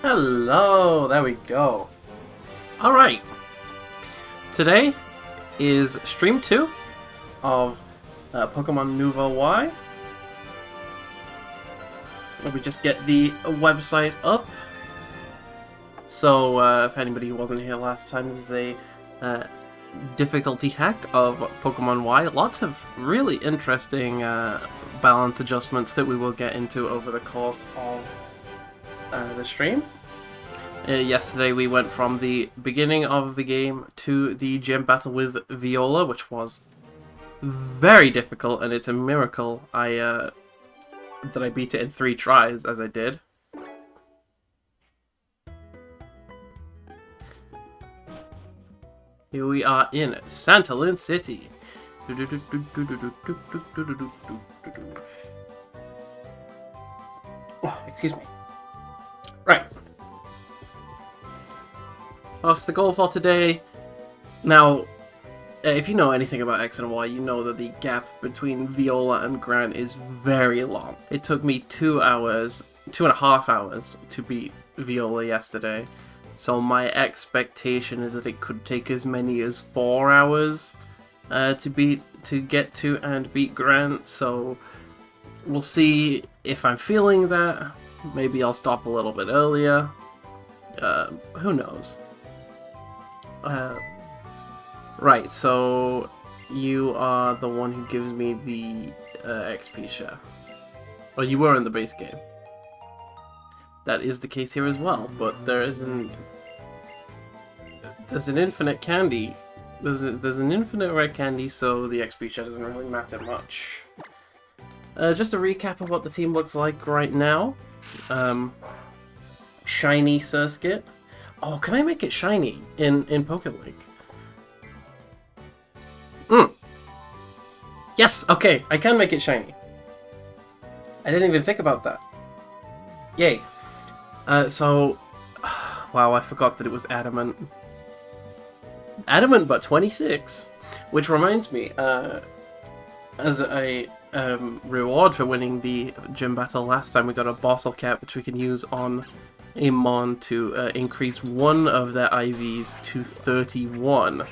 Hello, there we go. Alright, today is stream 2 of Pokemon Nouveau Y. Let me just get the website up. So, if anybody who wasn't here last time, this is a difficulty hack of Pokemon Y. Lots of really interesting balance adjustments that we will get into over the course of the stream. Yesterday we went from the beginning of the game to the gym battle with Viola, which was very difficult, and it's a miracle that I beat it in 3 tries, as I did. Here we are in Santalin City. Oh, excuse me. Right. That's the goal for today. Now, if you know anything about X and Y, you know that the gap between Viola and Grant is very long. It took me 2.5 hours to beat Viola yesterday. So my expectation is that it could take as many as 4 hours to get to and beat Grant. So we'll see if I'm feeling that. Maybe I'll stop a little bit earlier. Who knows? Right, so you are the one who gives me the XP share. Well, you were in the base game. That is the case here as well, but there's an infinite candy. There's an infinite red candy, so the XP share doesn't really matter much. Just a recap of what the team looks like right now. Shiny Surskit. Oh, can I make it shiny in PokéLink? Yes, okay, I can make it shiny. I didn't even think about that. Yay. So, wow, I forgot that it was Adamant. Adamant, but 26. Which reminds me, as a reward for winning the gym battle last time, we got a bottle cap which we can use on a Mon to increase one of their IVs to 31.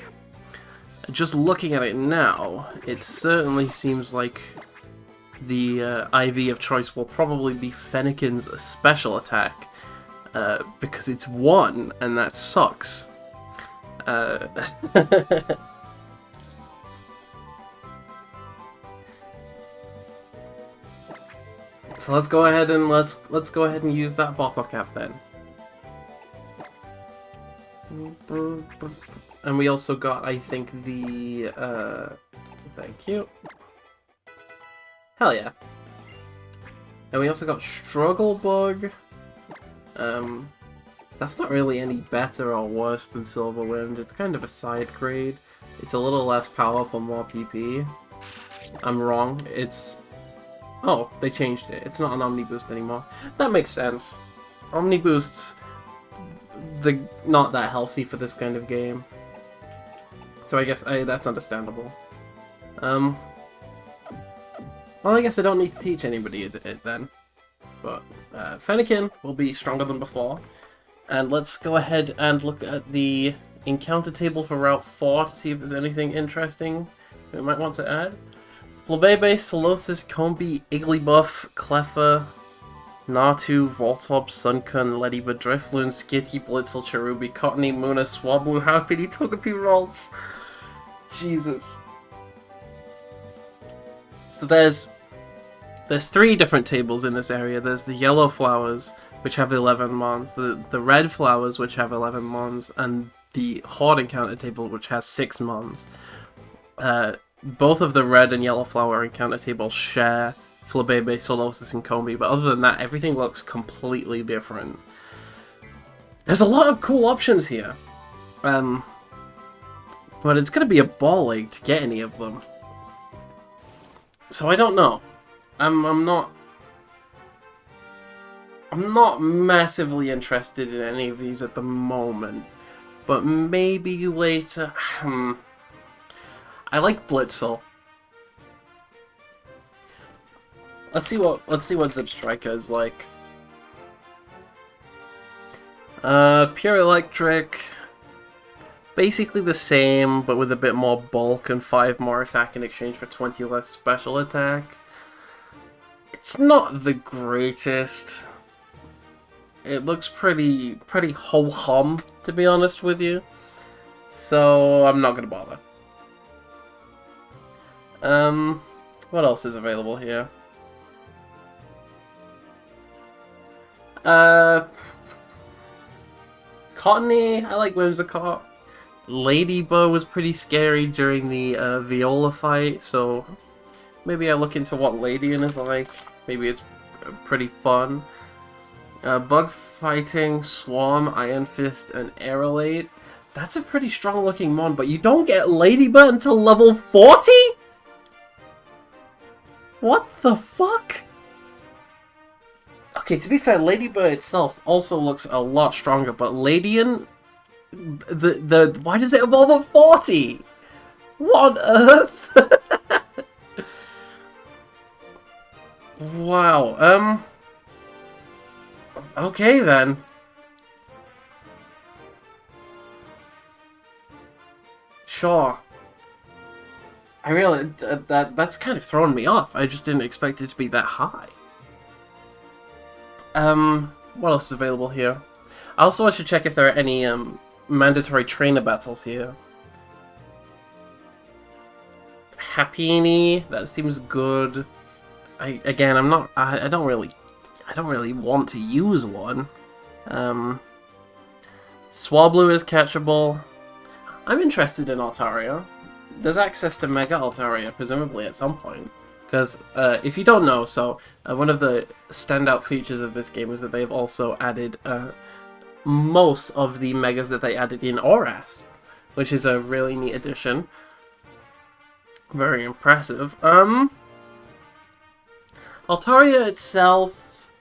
Just looking at it now, it certainly seems like the IV of choice will probably be Fennekin's special attack, because it's 1, and that sucks. So let's go ahead and use that bottle cap then. And we also got, I think, the thank you. Hell yeah. And we also got Struggle Bug. That's not really any better or worse than Silver Wind. It's kind of a side grade. It's a little less powerful, more PP. I'm wrong. It's... Oh, they changed it. It's not an Omni Boost anymore. That makes sense. Omni Boosts, they're not that healthy for this kind of game. So I guess that's understandable. Well, I guess I don't need to teach anybody it then. But Fennekin will be stronger than before. And let's go ahead and look at the encounter table for Route 4 to see if there's anything interesting we might want to add. Flabébé, Solosis, Combi, Igglybuff, Cleffa, Natu, Voltorb, Sunkern, Lediva, Drifloon, Skitty, Blitzel, Cherubi, Cottony, Munna, Swablu, Halfpity, Togepi, Ralts. Jesus. So there's 3 different tables in this area. There's the yellow flowers, which have 11 mons, the red flowers, which have 11 mons, and the Horde encounter table, which has 6 mons. Both of the red and yellow flower encounter tables share Flabébé, Solosis, and Combi, but other than that, everything looks completely different. There's a lot of cool options here, but it's gonna be a ball ache to get any of them. So I don't know. I'm not massively interested in any of these at the moment, but maybe later. I like Blitzel. Let's see what Zip Striker is like. Pure Electric, basically the same, but with a bit more bulk and 5 more attack in exchange for 20 less special attack. It's not the greatest. It looks pretty ho-hum, to be honest with you. So I'm not gonna bother. What else is available here? Cottony, I like Whimsicott. Ladybug was pretty scary during the Viola fight, so maybe I look into what Ladian is like. Maybe it's pretty fun. Bug Fighting, Swarm, Iron Fist, and Aerolate. That's a pretty strong looking mon, but you don't get Ladybug until level 40? What the fuck? Okay, to be fair, Ladybug itself also looks a lot stronger, but Ladian, why does it evolve at 40? What on earth? Wow, okay then. Sure. I really, that's kind of thrown me off. I just didn't expect it to be that high. What else is available here? Also, I should check if there are any, mandatory trainer battles here. Happiny, that seems good. I don't really want to use one. Swablu is catchable. I'm interested in Altaria. There's access to Mega Altaria, presumably at some point. Because, if you don't know, one of the standout features of this game is that they've also added, most of the Megas that they added in Oras, which is a really neat addition. Very impressive. Altaria itself,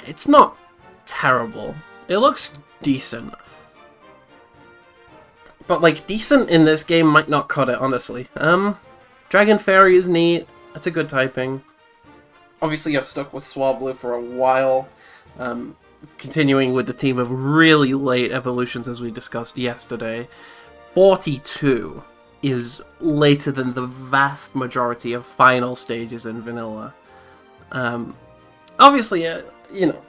it's not terrible. It looks decent. But, like, decent in this game might not cut it, honestly. Dragon Fairy is neat. That's a good typing. Obviously, you're stuck with Swablu for a while. Continuing with the theme of really late evolutions, as we discussed yesterday. 42 is later than the vast majority of final stages in vanilla. Obviously, you know,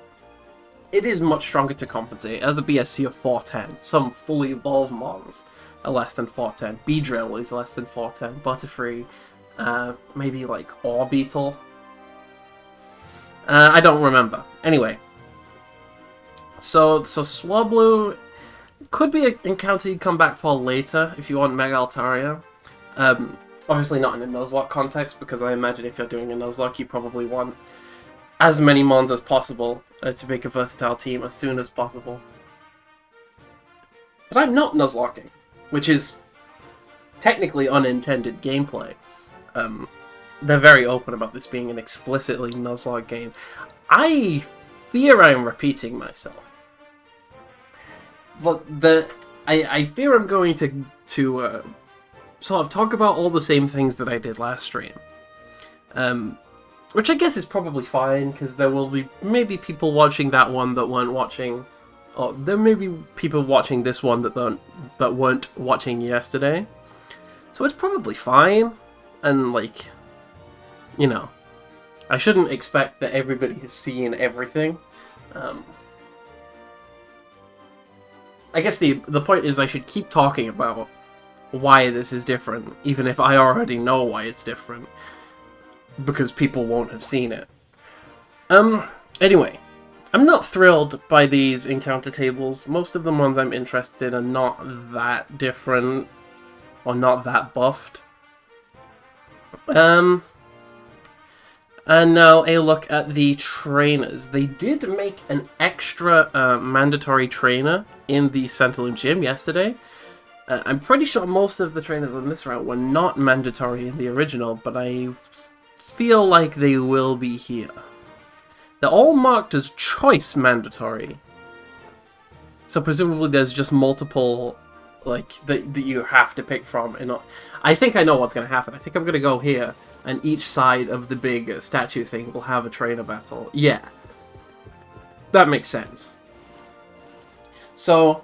it is much stronger to compensate. As a BSC of 410, some fully evolved mons are less than 410. Beedrill is less than 410. Butterfree, maybe like Orbeetle. I don't remember. Anyway, so Swablu could be an encounter you come back for later if you want Mega Altaria. Obviously not in a Nuzlocke context, because I imagine if you're doing a Nuzlocke, you probably want as many mons as possible to make a versatile team as soon as possible. But I'm not Nuzlocking, which is technically unintended gameplay. They're very open about this being an explicitly Nuzlocke game. I fear I'm repeating myself. But I fear I'm going to sort of talk about all the same things that I did last stream. Which I guess is probably fine, because there will be maybe people watching that one that weren't watching, or there may be people watching this one that weren't watching yesterday. So it's probably fine, and like, you know, I shouldn't expect that everybody has seen everything. I guess the point is I should keep talking about why this is different, even if I already know why it's different, because people won't have seen it. Anyway, I'm not thrilled by these encounter tables. Most of the ones I'm interested in are not that different, or not that buffed. And now a look at the trainers. They did make an extra mandatory trainer in the Centilum Gym yesterday. I'm pretty sure most of the trainers on this route were not mandatory in the original, but I feel like they will be here. They're all marked as choice mandatory. So presumably there's just multiple, like, that you have to pick from. And I think I know what's going to happen. I think I'm going to go here, and each side of the big statue thing will have a trainer battle. Yeah. that makes sense. So,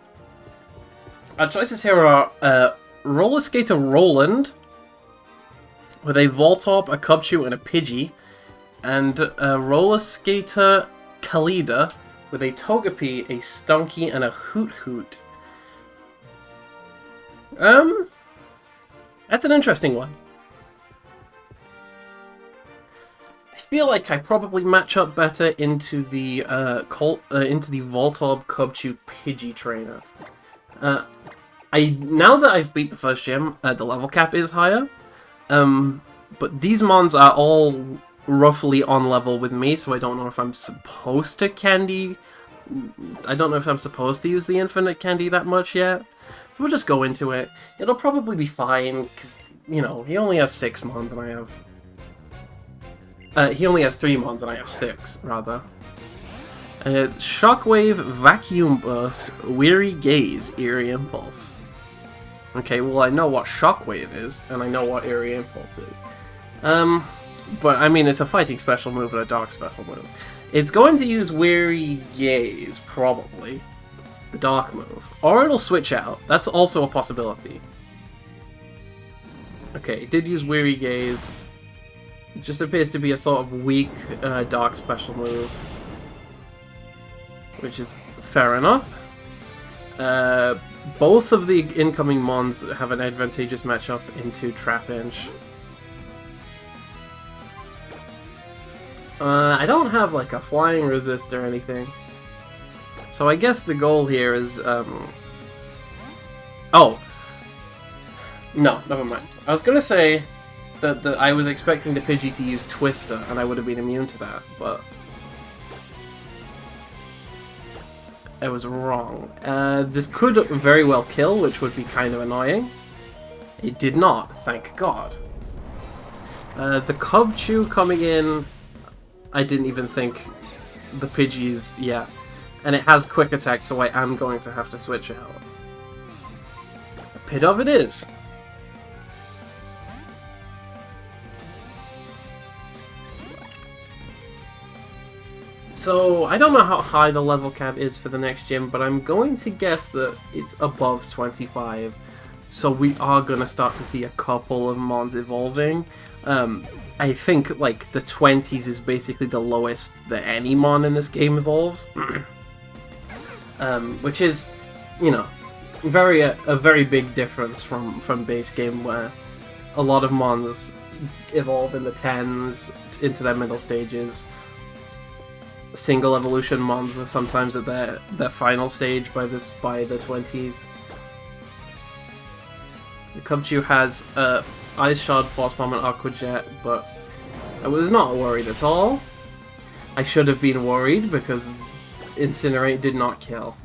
our choices here are Roller Skater Roland with a Voltorb, a Cubchoo, and a Pidgey, and Roller Skater Khalida with a Togepi, a Stunky, and a Hoot Hoot. That's an interesting one. I feel like I probably match up better into the Voltorb, Cubchoo, Pidgey trainer. Now that I've beat the first gym, the level cap is higher. But these mons are all roughly on level with me, so I don't know if I'm supposed to candy. I don't know if I'm supposed to use the infinite candy that much yet. So we'll just go into it. It'll probably be fine, because, you know, he only has 6 mons and I have... he only has 3 mons and I have 6, rather. Shockwave, Vacuum Burst, Weary Gaze, Eerie Impulse. Okay, well I know what Shockwave is, and I know what Eerie Impulse is. But I mean, it's a fighting special move and a dark special move. It's going to use Weary Gaze, probably. The dark move. Or it'll switch out. That's also a possibility. Okay, it did use Weary Gaze. It just appears to be a sort of weak dark special move. Which is fair enough. Both of the incoming mons have an advantageous matchup into Trapinch. I don't have like a flying resist or anything. So I guess the goal here is, oh! No, never mind. I was gonna say that I was expecting the Pidgey to use Twister, and I would have been immune to that, but... I was wrong. This could very well kill, which would be kind of annoying. It did not, thank God. The Cubchoo coming in, I didn't even think the Pidgeys yet. And it has quick attack, so I am going to have to switch out. A Pidove it is! So, I don't know how high the level cap is for the next gym, but I'm going to guess that it's above 25. So we are going to start to see a couple of mons evolving. I think, like, the 20s is basically the lowest that any mon in this game evolves. Which is, you know, a very big difference from base game, where a lot of mons evolve in the 10s into their middle stages. Single evolution mons are sometimes at their final stage by the 20s. The Cubchoo has Ice Shard, Force Bomb, and Aqua Jet, but I was not worried at all. I should have been worried because Incinerate did not kill.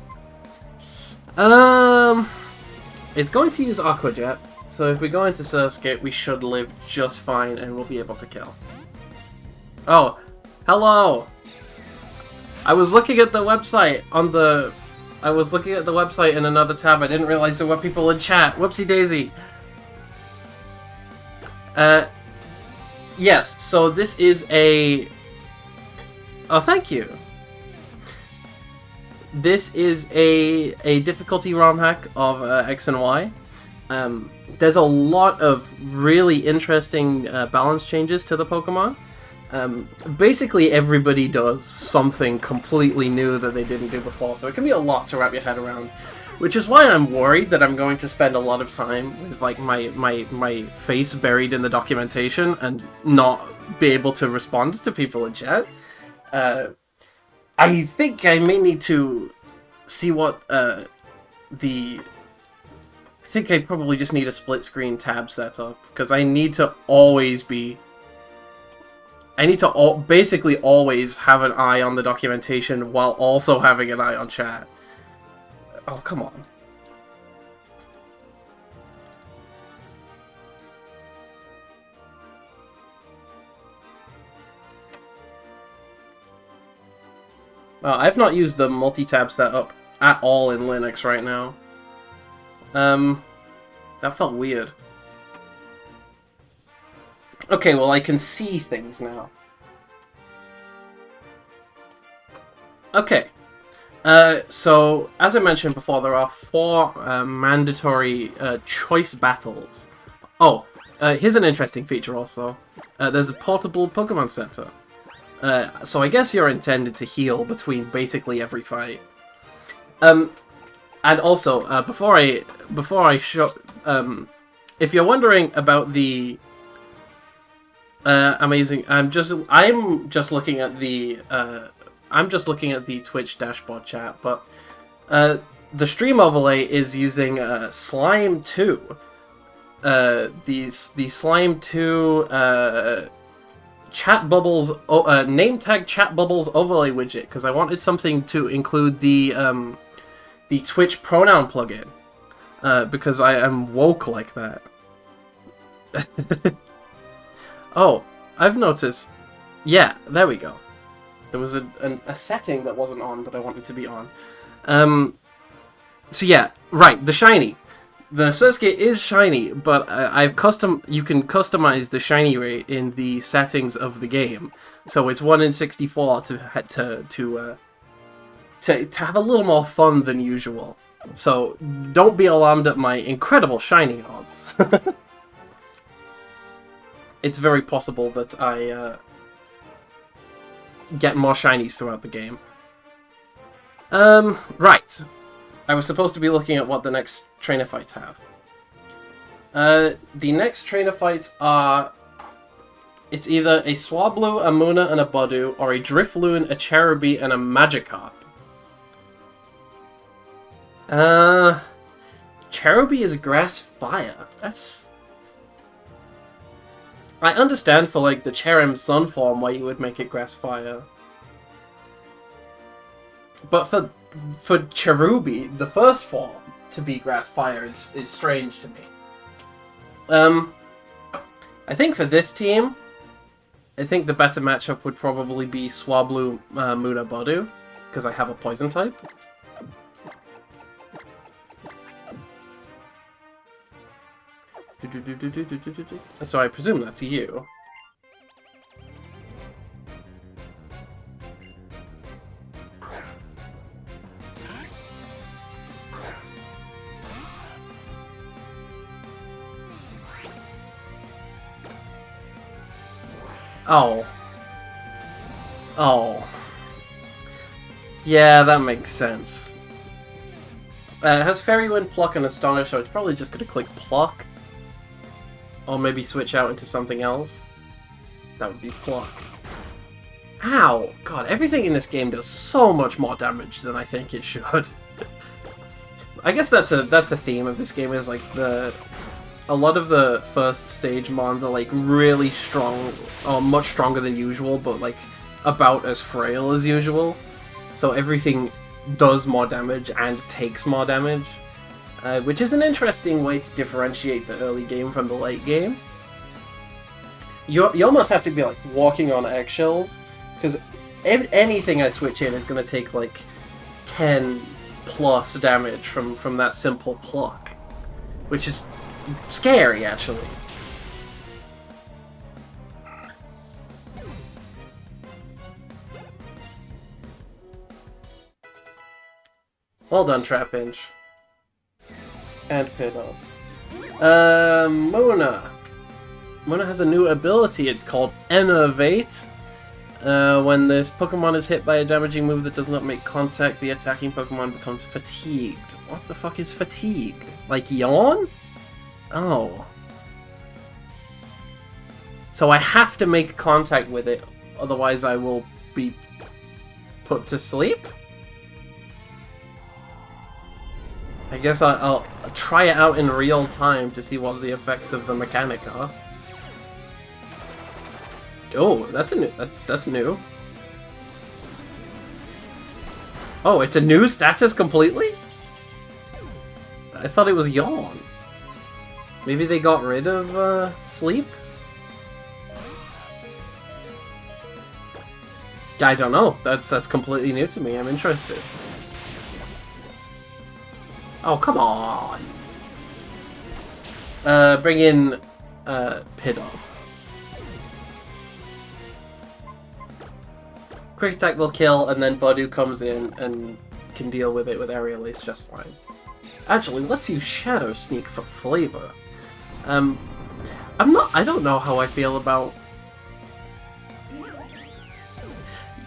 It's going to use Aqua Jet, so if we go into Surskit, we should live just fine and we'll be able to kill. Oh, hello! I was looking at the website I was looking at the website in another tab. I didn't realize there were people in chat. Whoopsie daisy. Yes, so this is a... Oh, thank you. This is a difficulty ROM hack of X and Y. There's a lot of really interesting balance changes to the Pokemon. Basically everybody does something completely new that they didn't do before, so it can be a lot to wrap your head around. Which is why I'm worried that I'm going to spend a lot of time with like my face buried in the documentation and not be able to respond to people in chat. I think I may need to see what I think I probably just need a split screen tab set up, because I need to always be... basically always have an eye on the documentation while also having an eye on chat. Oh, come on. I've not used the multi-tab setup at all in Linux right now. That felt weird. Okay, well I can see things now. Okay, So, as I mentioned before, there are 4 mandatory choice battles. Oh, here's an interesting feature also. There's a portable Pokemon Center. So I guess you're intended to heal between basically every fight. And also, before I show, if you're wondering about the I'm just looking at the Twitch dashboard chat, but the stream overlay is using Slime 2. The Slime 2 chat bubbles name tag chat bubbles overlay widget, because I wanted something to include the Twitch pronoun plugin, because I am woke like that. Oh, I've noticed. Yeah, there we go. There was a setting that wasn't on that I wanted to be on. So yeah, right, the shiny. The Surskit is shiny, but you can customize the shiny rate in the settings of the game. So it's 1 in 64 to have a little more fun than usual. So don't be alarmed at my incredible shiny odds. It's very possible that I get more shinies throughout the game. Right. I was supposed to be looking at what the next trainer fights have. The next trainer fights are... It's either a Swablu, a Munna, and a Budew, or a Drifloon, a Cherubi, and a Magikarp. Cherubi is Grass Fire. That's... I understand for, like, the Cherrim Sun form why you would make it Grass Fire. But for Cherubi, the first form, to be Grass Fire is strange to me. I think for this team, I think the better matchup would probably be Swablu, Munna, Budew, because I have a Poison type. So I presume that's you. Oh. Oh. Yeah, that makes sense. It has Fairy Wind, Pluck, and Astonish, so it's probably just gonna click Pluck. Or maybe switch out into something else. That would be Pluck. Ow! God, everything in this game does so much more damage than I think it should. I guess that's a theme of this game, is like a lot of the first stage mons are like really strong, or much stronger than usual, but like about as frail as usual. So everything does more damage and takes more damage. Which is an interesting way to differentiate the early game from the late game. You almost have to be like walking on eggshells, because anything I switch in is going to take like 10 plus damage from that simple pluck, which is scary actually. Well done, Trapinch. And Piddo. Munna. Munna has a new ability. It's called Enervate. When this Pokemon is hit by a damaging move that does not make contact, the attacking Pokemon becomes fatigued. What the fuck is fatigued? Like yawn? Oh. So I have to make contact with it, otherwise I will be put to sleep? I guess I'll try it out in real time to see what the effects of the mechanic are. Oh, that's new. Oh, it's a new status completely? I thought it was yawn. Maybe they got rid of sleep? I don't know. That's completely new to me. I'm interested. Oh, come on! Bring in, Piddo. Quick attack will kill, and then Budew comes in and can deal with it with Aerial Ace just fine. Actually, let's use Shadow Sneak for flavor. I don't know how I feel about...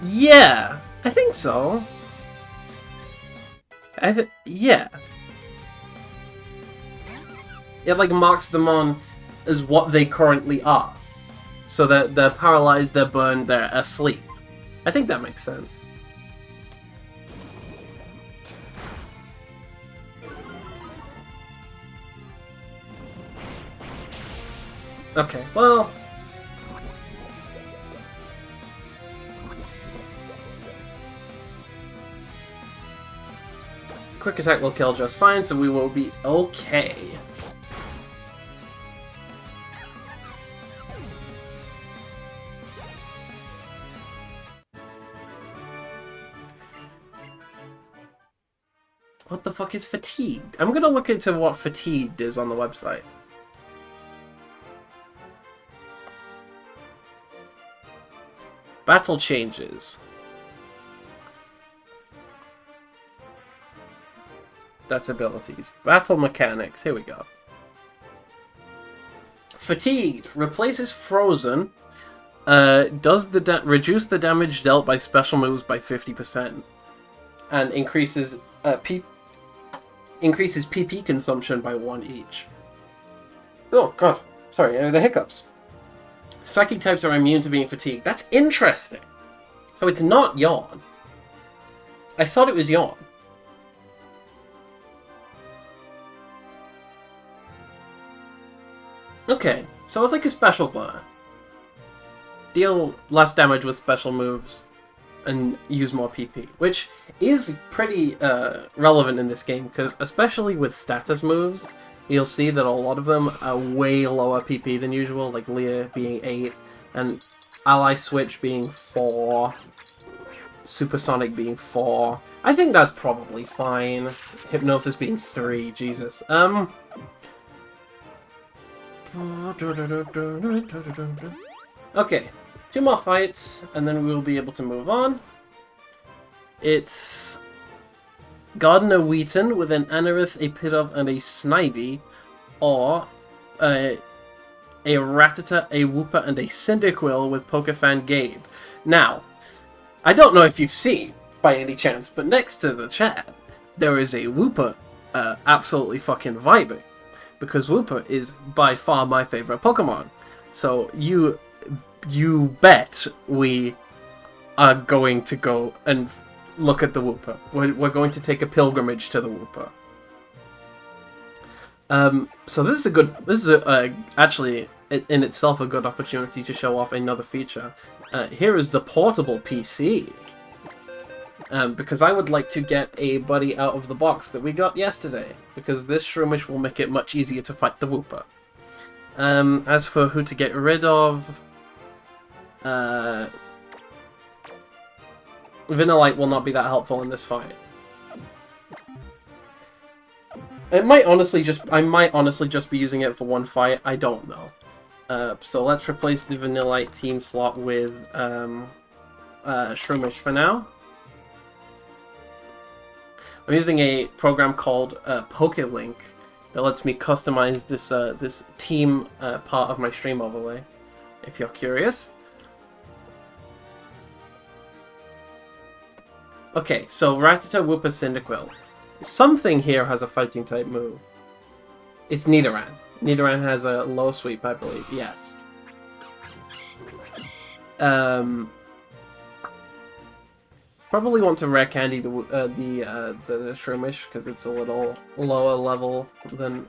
Yeah, I think so. Yeah. It, like, marks them on as what they currently are. So that they're paralyzed, they're burned, they're asleep. I think that makes sense. Okay, well... Quick attack will kill just fine, so we will be okay. What the fuck is fatigued? I'm gonna look into what fatigued is on the website. Battle changes. That's abilities. Battle mechanics. Here we go. Fatigued replaces frozen. Does the reduce the damage dealt by special moves by 50%, and increases PP consumption by 1 each. Oh god, sorry, the hiccups. Psychic types are immune to being fatigued. That's interesting. So it's not Yawn. I thought it was Yawn. Okay, so it's like a special bar. Deal less damage with special moves and use more PP, which is pretty relevant in this game, because especially with status moves, you'll see that a lot of them are way lower PP than usual, like Leah being 8, and Ally Switch being 4, Supersonic being 4. I think that's probably fine. Hypnosis being 3, Jesus. Okay, 2 more fights, and then we'll be able to move on. It's Gardener Wheaton with an Anorith, a Pidove, and a Snivy, or a Rattata, a Wooper, and a Cyndaquil with Pokefan Gabe. Now, I don't know if you've seen, by any chance, but next to the chat, there is a Wooper absolutely fucking vibing, because Wooper is by far my favorite Pokemon. So you bet we are going to go and look at the Wooper. We're going to take a pilgrimage to the Wooper. So this is actually in itself a good opportunity to show off another feature. Here is the portable PC. Because I would like to get a buddy out of the box that we got yesterday, because this Shroomish will make it much easier to fight the Wooper. As for who to get rid of, Vanillite will not be that helpful in this fight. I might honestly just be using it for one fight, I don't know. So let's replace the Vanillite team slot with Shroomish for now. I'm using a program called PokeLink that lets me customize this team part of my stream overlay, if you're curious. Okay, so Rattata, Wooper, Cyndaquil. Something here has a fighting type move. It's Nidoran. Nidoran has a low sweep, I believe. Yes. Probably want to rare candy the Shroomish, because it's a little lower level than...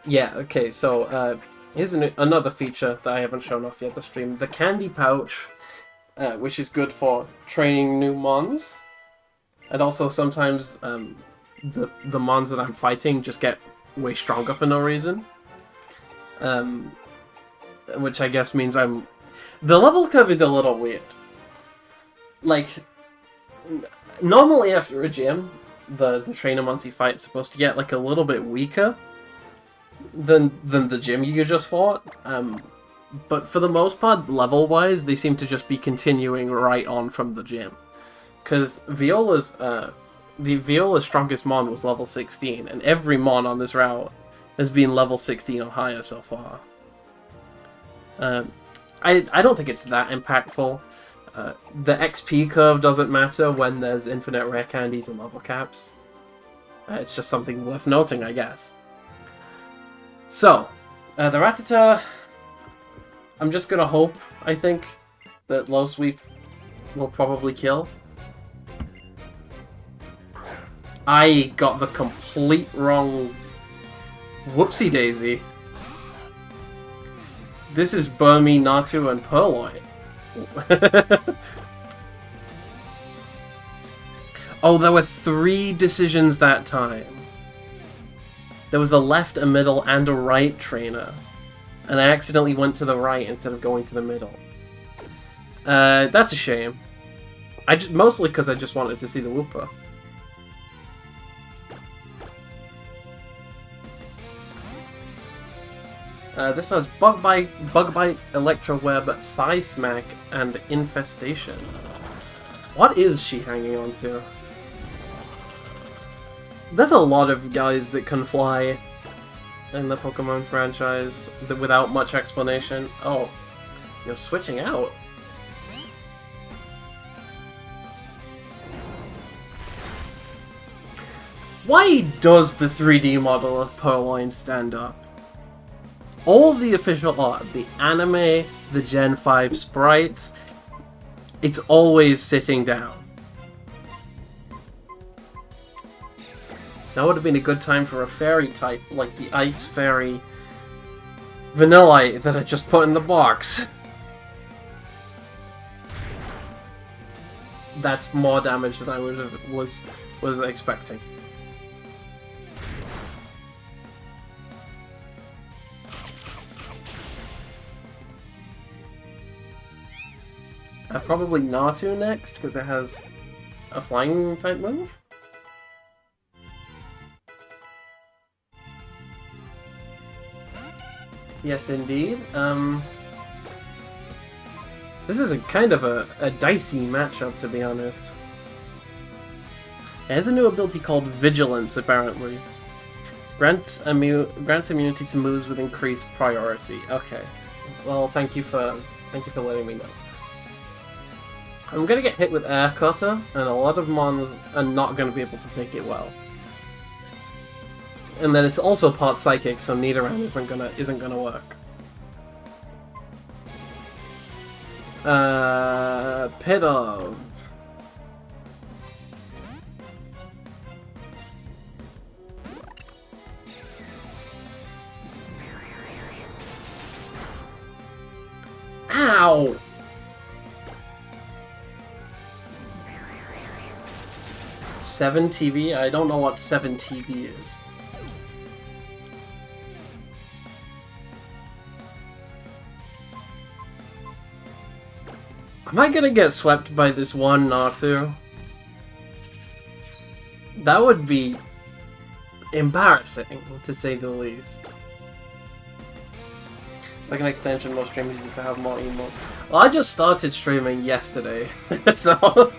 Yeah, okay, so here's another feature that I haven't shown off yet the stream. The Candy Pouch, which is good for training new Mons. And also sometimes the Mons that I'm fighting just get way stronger for no reason. Which I guess means I'm... The level curve is a little weird. Like, normally after a gym, the trainer Mons you fight is supposed to get like a little bit weaker than the gym you just fought. But for the most part, level-wise, they seem to just be continuing right on from the gym. Because Viola's the Viola's strongest mon was level 16, and every mon on this route has been level 16 or higher so far. I don't think it's that impactful. The XP curve doesn't matter when there's infinite rare candies and level caps. It's just something worth noting, I guess. So, the Rattata, I'm just gonna hope, I think, that low sweep will probably kill. I got the complete wrong... Whoopsie daisy. This is Burmy, Natu, and Purloin. Oh, there were 3 decisions that time. There was a left, a middle, and a right trainer. And I accidentally went to the right instead of going to the middle. That's a shame. Mostly because I just wanted to see the Wooper. This has Bug Bite, Electro Web, Psy Smack, and Infestation. What is she hanging on to? There's a lot of guys that can fly in the Pokemon franchise without much explanation. Oh, you're switching out. Why does the 3D model of Purloin stand up? All the official art, the anime, the Gen 5 sprites, it's always sitting down. That would have been a good time for a fairy type, like the Ice Fairy Vanillite that I just put in the box. That's more damage than I was expecting. Probably Natu next, because it has a flying type move. Yes, indeed. This is a kind of a dicey matchup, to be honest. It has a new ability called Vigilance, apparently. Grants immunity to moves with increased priority. Okay. Well, thank you for letting me know. I'm gonna get hit with Air Cutter, and a lot of mons are not gonna be able to take it well. And then it's also part Psychic, so Nidoran isn't gonna work. Pit of. Ow! Seven TV? I don't know what 7 TV is. Am I gonna get swept by this one Natu? That would be embarrassing, to say the least. It's like an extension most streamers used to have more emotes. Well, I just started streaming yesterday, so...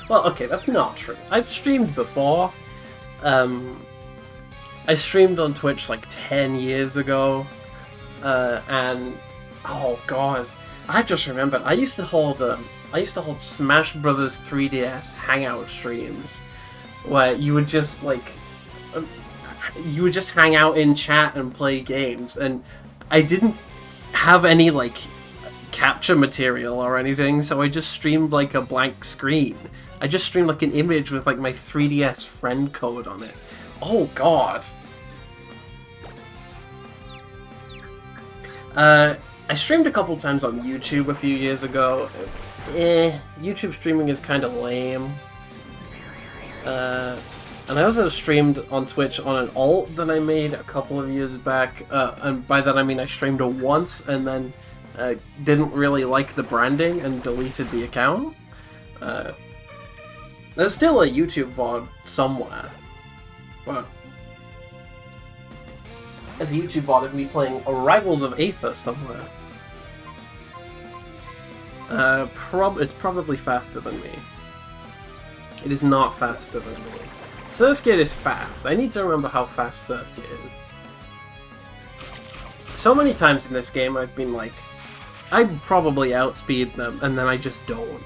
Well, okay, that's not true. I've streamed before. I streamed on Twitch like 10 years ago, and... Oh god, I just remembered. I used to hold Smash Brothers 3DS hangout streams, where you would just hang out in chat and play games, and I didn't have any like capture material or anything, so I just streamed like a blank screen. I just streamed like an image with like my 3DS friend code on it. Oh god. I streamed a couple times on YouTube a few years ago. YouTube streaming is kind of lame. And I also streamed on Twitch on an alt that I made a couple of years back. And by that I mean I streamed it once and then didn't really like the branding and deleted the account. There's still a YouTube VOD somewhere. But there's a YouTube VOD of me playing Rivals of Aether somewhere. It's probably faster than me. It is not faster than me. Surskit is fast. I need to remember how fast Surskit is. So many times in this game I've been like, I probably outspeed them, and then I just don't.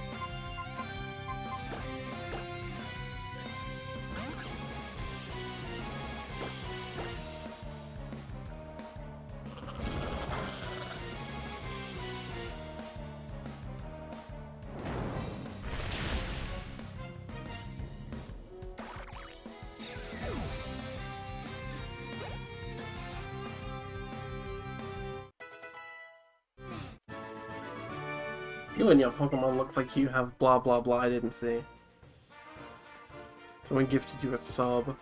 You and your Pokemon look like you have blah blah blah I didn't see. Someone gifted you a sub.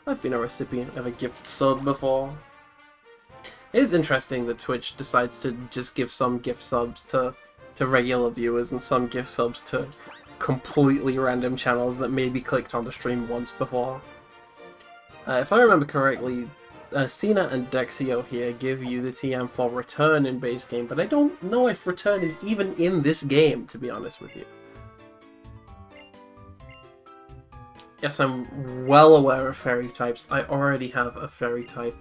I've been a recipient of a gift sub before. It is interesting that Twitch decides to just give some gift subs to regular viewers and some gift subs to completely random channels that maybe clicked on the stream once before. If I remember correctly, Cena and Dexio here give you the TM for return in base game, but I don't know if return is even in this game, to be honest with you. Yes, I'm well aware of fairy types. I already have a fairy type.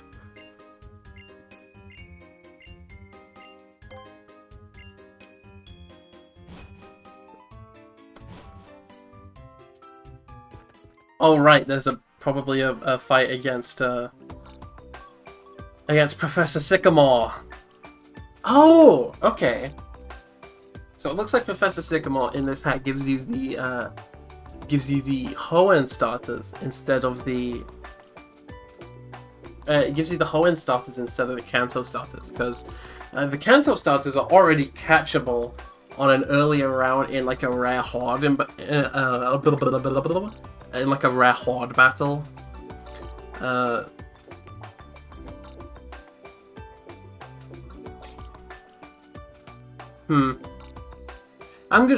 Oh right, there's probably a fight against Professor Sycamore. Oh, okay. So it looks like Professor Sycamore in this hat gives you the Hoenn starters instead of the it gives you the Hoenn starters instead of the Kanto starters, because the Kanto starters are already catchable on an earlier round in like a rare horde in like a rare horde battle.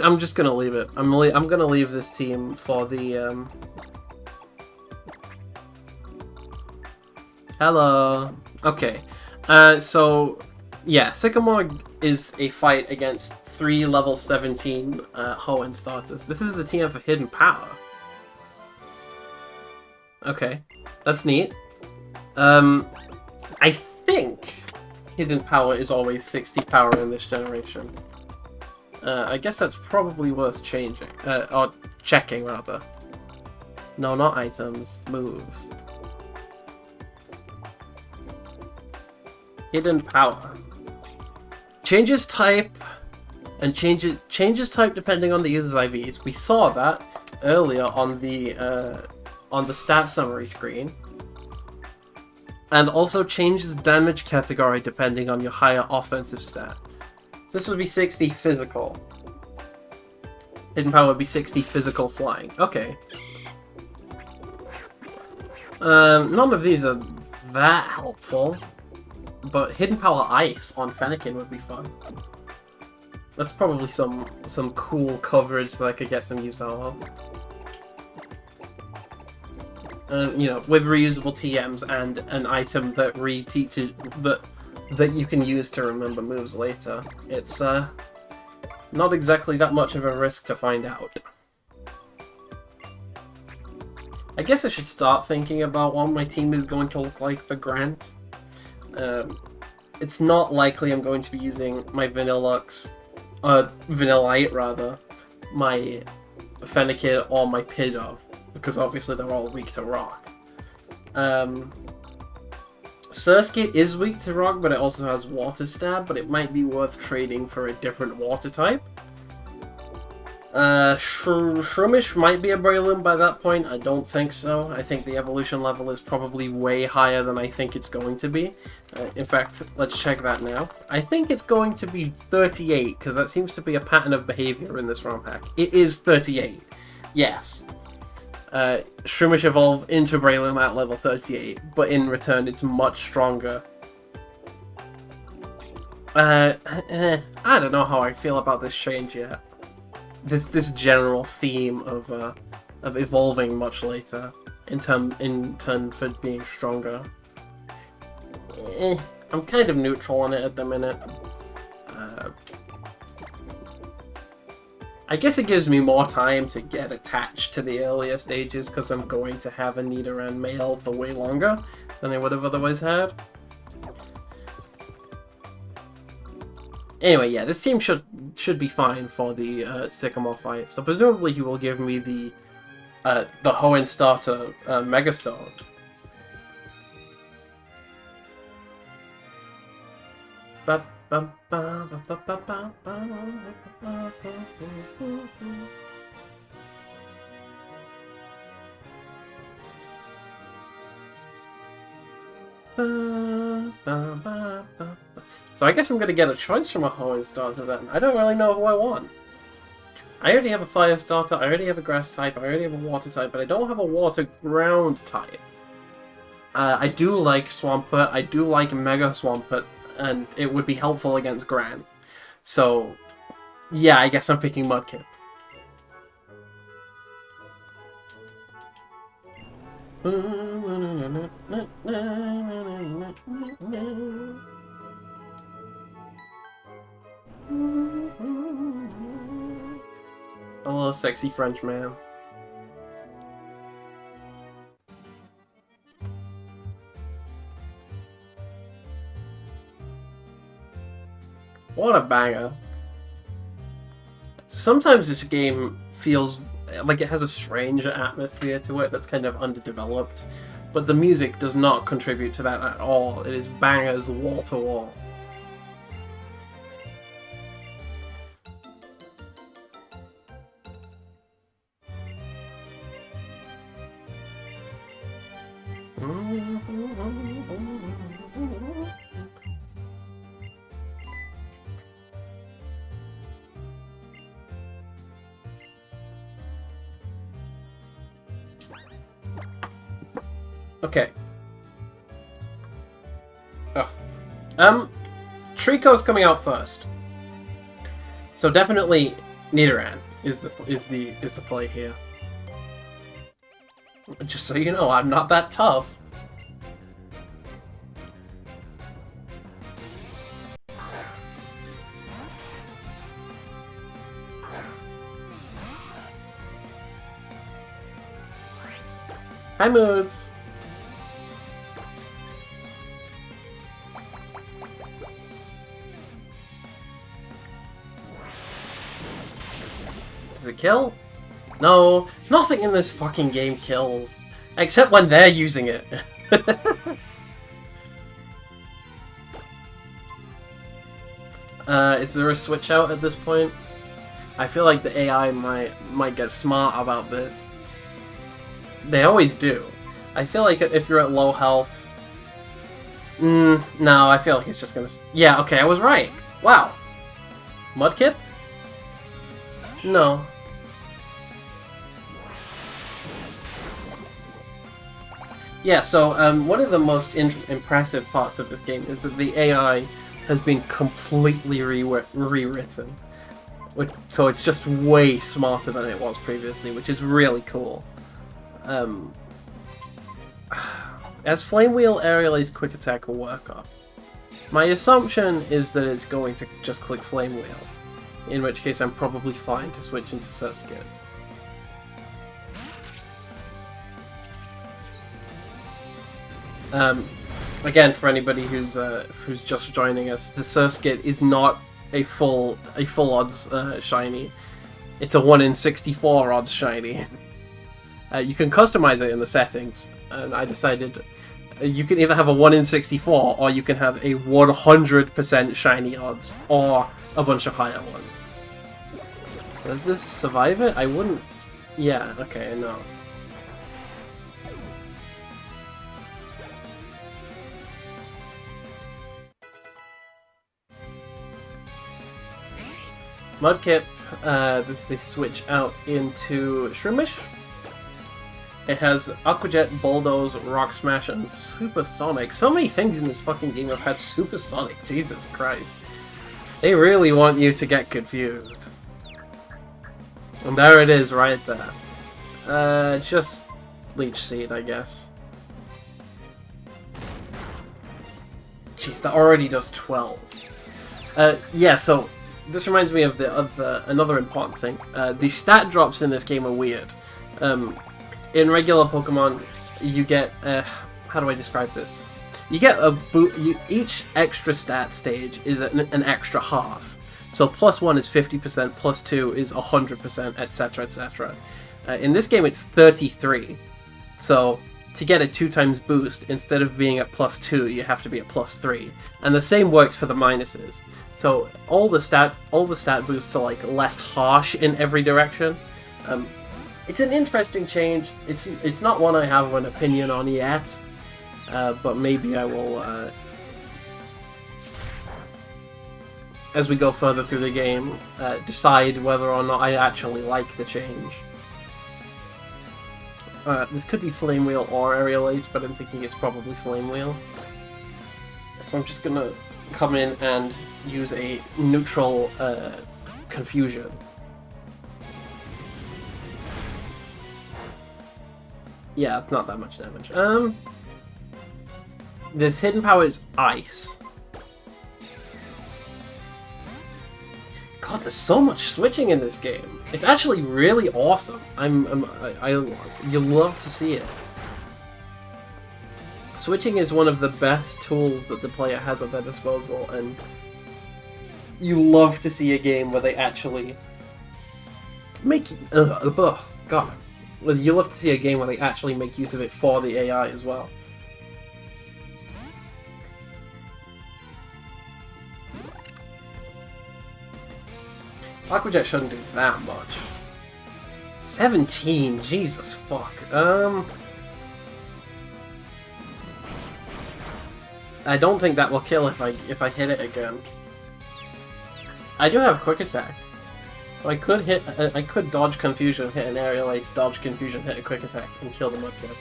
I'm just gonna leave it. I'm gonna leave this team for the Hello. Okay. So yeah, Sycamore is a fight against 3 level 17 Hoenn starters. This is the TM for Hidden Power. Okay, that's neat. I think Hidden Power is always 60 power in this generation. I guess that's probably worth changing, or checking rather. No, not items, moves. Hidden Power. Changes type, and changes type depending on the user's IVs. We saw that earlier on the stat summary screen. And also changes damage category depending on your higher offensive stat. This would be 60 physical. Hidden Power would be 60 physical flying. Okay. None of these are that helpful. But Hidden Power Ice on Fennekin would be fun. That's probably some cool coverage that I could get some use out of. You know, with reusable TMs and an item that reteaches that you can use to remember moves later. It's not exactly that much of a risk to find out. I guess I should start thinking about what my team is going to look like for Grant. It's not likely I'm going to be using my Vanillux, Vanillite rather, my Fennekin or my Pidove, because obviously they're all weak to rock. Surskit is weak to rock, but it also has water stab, but it might be worth trading for a different water type. Shroomish might be a Breloom by that point. I don't think so. I think the evolution level is probably way higher than I think it's going to be. In fact, let's check that now. I think it's going to be 38, because that seems to be a pattern of behavior in this ROM pack. It is 38. Yes. Shroomish evolve into Breloom at level 38, but in return it's much stronger. I don't know how I feel about this change yet. This general theme of evolving much later in turn for being stronger. I'm kind of neutral on it at the minute. I guess it gives me more time to get attached to the earlier stages because I'm going to have a Nidoran male for way longer than I would have otherwise had. Anyway, yeah, this team should be fine for the Sycamore fight. So presumably he will give me the Hoenn starter Megastone. So I guess I'm gonna get a choice from a Hoenn starter then. I don't really know who I want. I already have a fire starter, I already have a grass type, I already have a water type, but I don't have a water ground type. I do like Swampert, I do like Mega Swampert, and it would be helpful against Gran. So, yeah, I guess I'm picking Mudkip. Hello, sexy French man. What a banger. Sometimes this game feels like it has a strange atmosphere to it that's kind of underdeveloped, but the music does not contribute to that at all. It is bangers wall to wall. Okay. Oh. Trico's coming out first. So definitely Nidoran is the play here. Just so you know, I'm not that tough. Hi, Moods. Does it kill? No, nothing in this fucking game kills. Except when they're using it. Is there a switch out at this point? I feel like the AI might get smart about this. They always do. I feel like if you're at low health... no, I feel like it's just gonna... Yeah, okay, I was right. Wow. Mudkip? No. Yeah, so one of the most impressive parts of this game is that the AI has been completely rewritten. So it's just way smarter than it was previously, which is really cool. As Flame Wheel, Aerial Ace, Quick Attack will work off. My assumption is that it's going to just click Flame Wheel, in which case I'm probably fine to switch into Surskit. Again, for anybody who's just joining us, the Surskit is not a full odds shiny. It's a 1 in 64 odds shiny. You can customize it in the settings, and I decided you can either have a 1 in 64 or you can have a 100% shiny odds or a bunch of higher ones. Does this survive it? I wouldn't... Yeah, okay, no. Mudkip, this is a switch out into Shroomish. It has Aqua Jet, Bulldoze, Rock Smash, and Supersonic. So many things in this fucking game have had Supersonic, Jesus Christ. They really want you to get confused. And there it is right there. Just Leech Seed, I guess. Jeez, that already does 12. Yeah, so this reminds me of another important thing. The stat drops in this game are weird. In regular Pokemon, you get how do I describe this? You get each extra stat stage is an extra half. So +1 is 50%, +2 is 100%, etc., etc. In this game, it's 33. So to get a 2x boost, instead of being at +2, you have to be at +3. And the same works for the minuses. So all the stat boosts are like less harsh in every direction. It's an interesting change. It's not one I have an opinion on yet, but maybe I will as we go further through the game decide whether or not I actually like the change. This could be Flame Wheel or Aerial Ace, but I'm thinking it's probably Flame Wheel. So I'm just gonna come in and use a neutral Confusion. Yeah, not that much damage. This hidden power is Ice. God, there's so much switching in this game. It's actually really awesome. You love to see it. Switching is one of the best tools that the player has at their disposal, and you love to see a game where they actually make... God. You love to see a game where they actually make use of it for the AI as well. Aqua Jet shouldn't do that much. 17, Jesus fuck. I don't think that will kill if I hit it again. I do have Quick Attack. I could dodge Confusion, hit an Aerial Ace, dodge Confusion, hit a Quick Attack, and kill the Mudkip.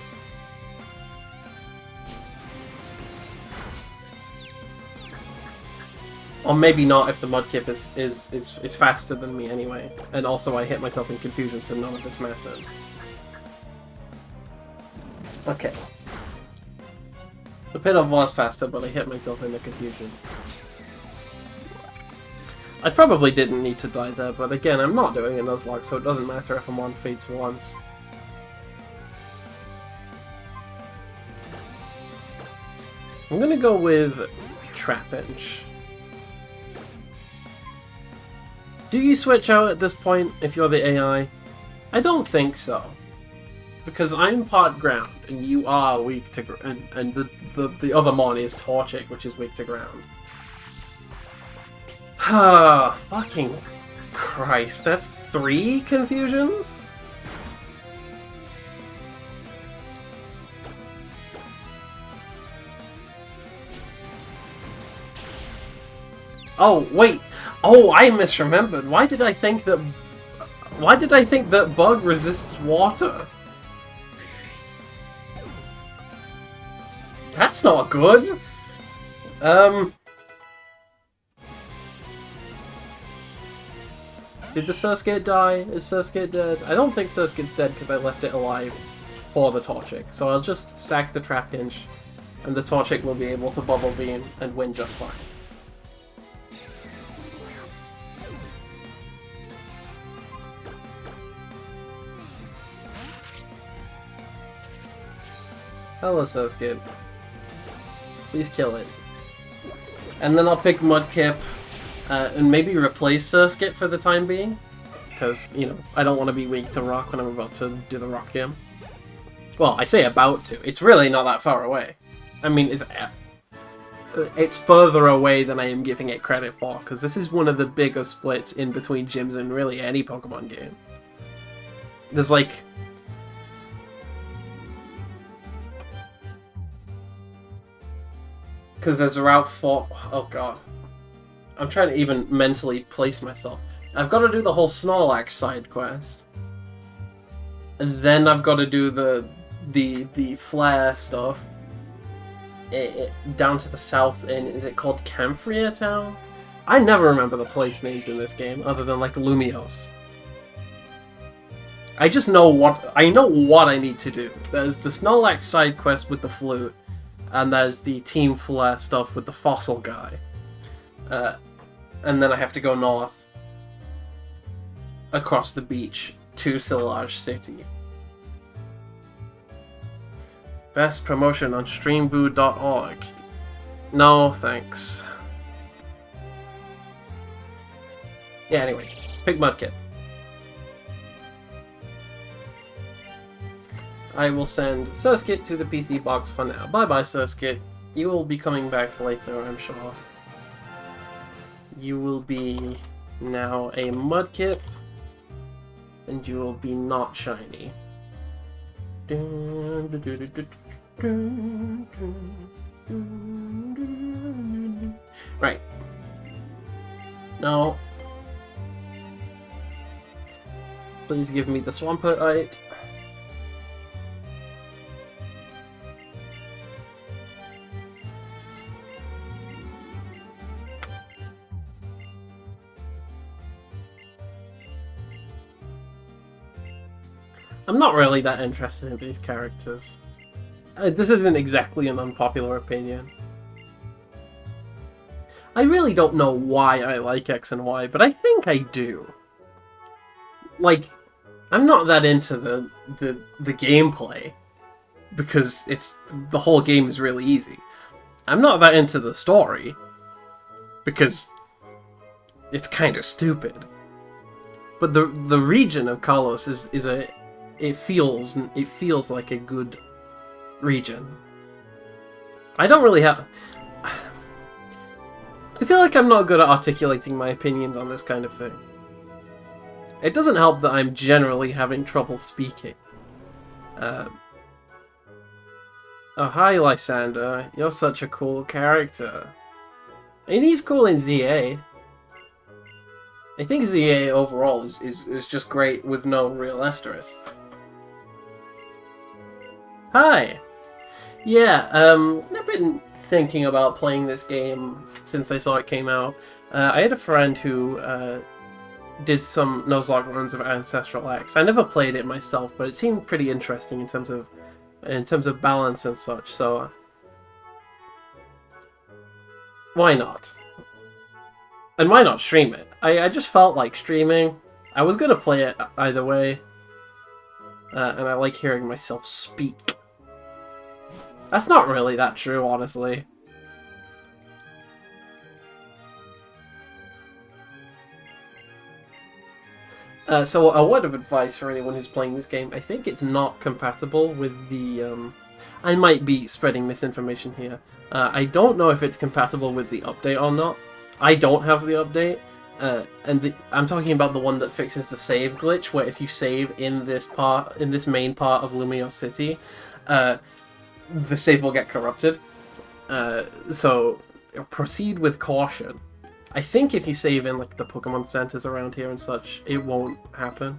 Or maybe not if the Mudkip is faster than me anyway. And also I hit myself in Confusion, so none of this matters. Okay. The Pit-Off was faster, but I hit myself in the Confusion. I probably didn't need to die there, but again, I'm not doing a Nuzlocke, so it doesn't matter if I'm on Fates once. I'm gonna go with Trapinch. Do you switch out at this point if you're the AI? I don't think so. Because I'm part ground, and you are weak to ground, and the other mon is Torchic, which is weak to ground. Ah, fucking Christ, that's 3 confusions? Oh, wait. Oh, I misremembered. Why did I think that Bug resists water? That's not good. Did the Surskit die? Is Surskit dead? I don't think Surskit's dead because I left it alive for the Torchic. So I'll just sack the Trapinch, and the Torchic will be able to Bubble Beam and win just fine. Hello, Surskit. Please kill it. And then I'll pick Mudkip, and maybe replace Surskit for the time being. Because, you know, I don't want to be weak to Rock when I'm about to do the Rock Jam. Well, I say about to. It's really not that far away. I mean, it's further away than I am giving it credit for, because this is one of the bigger splits in between gyms in really any Pokemon game. There's like... Because there's a Route 4... Oh god. I'm trying to even mentally place myself. I've got to do the whole Snorlax side quest. And then I've got to do the Flare stuff. Down to the south in... Is it called Camphria Town? I never remember the place names in this game, other than like Lumiose. I just know what... I know what I need to do. There's the Snorlax side quest with the flute. And there's the Team Flare stuff with the fossil guy. and then I have to go north across the beach to Silage City. Best promotion on streamboo.org. No, thanks. Yeah, anyway. Pick Mudkip. I will send Surskit to the PC box for now. Bye-bye, Surskit. You will be coming back later, I'm sure. You will be now a Mudkip, and you will be not shiny. Right. Now, please give me the Swampert. I'm not really that interested in these characters. This isn't exactly an unpopular opinion. I really don't know why I like X and Y, but I think I do. Like, I'm not that into the gameplay, because the whole game is really easy. I'm not that into the story, because it's kind of stupid. But the region of Kalos is a it feels like a good region. I don't really have. I feel like I'm not good at articulating my opinions on this kind of thing. It doesn't help that I'm generally having trouble speaking. Oh, hi, Lysander. You're such a cool character. And he's cool in ZA. I think ZA overall is just great with no real asterisks. Hi! Yeah, I've been thinking about playing this game since I saw it came out. I had a friend who did some Nuzlocke runs of Ancestral X. I never played it myself, but it seemed pretty interesting in terms of balance and such, so why not? And why not stream it? I just felt like streaming. I was gonna play it either way, and I like hearing myself speak. That's not really that true, honestly. So a word of advice for anyone who's playing this game, I think it's not compatible with the, I might be spreading misinformation here. I don't know if it's compatible with the update or not. I don't have the update, and I'm talking about the one that fixes the save glitch, where if you save in this main part of Lumiose City, the save will get corrupted. So proceed with caution. I think if you save in like the Pokemon centers around here and such, it won't happen.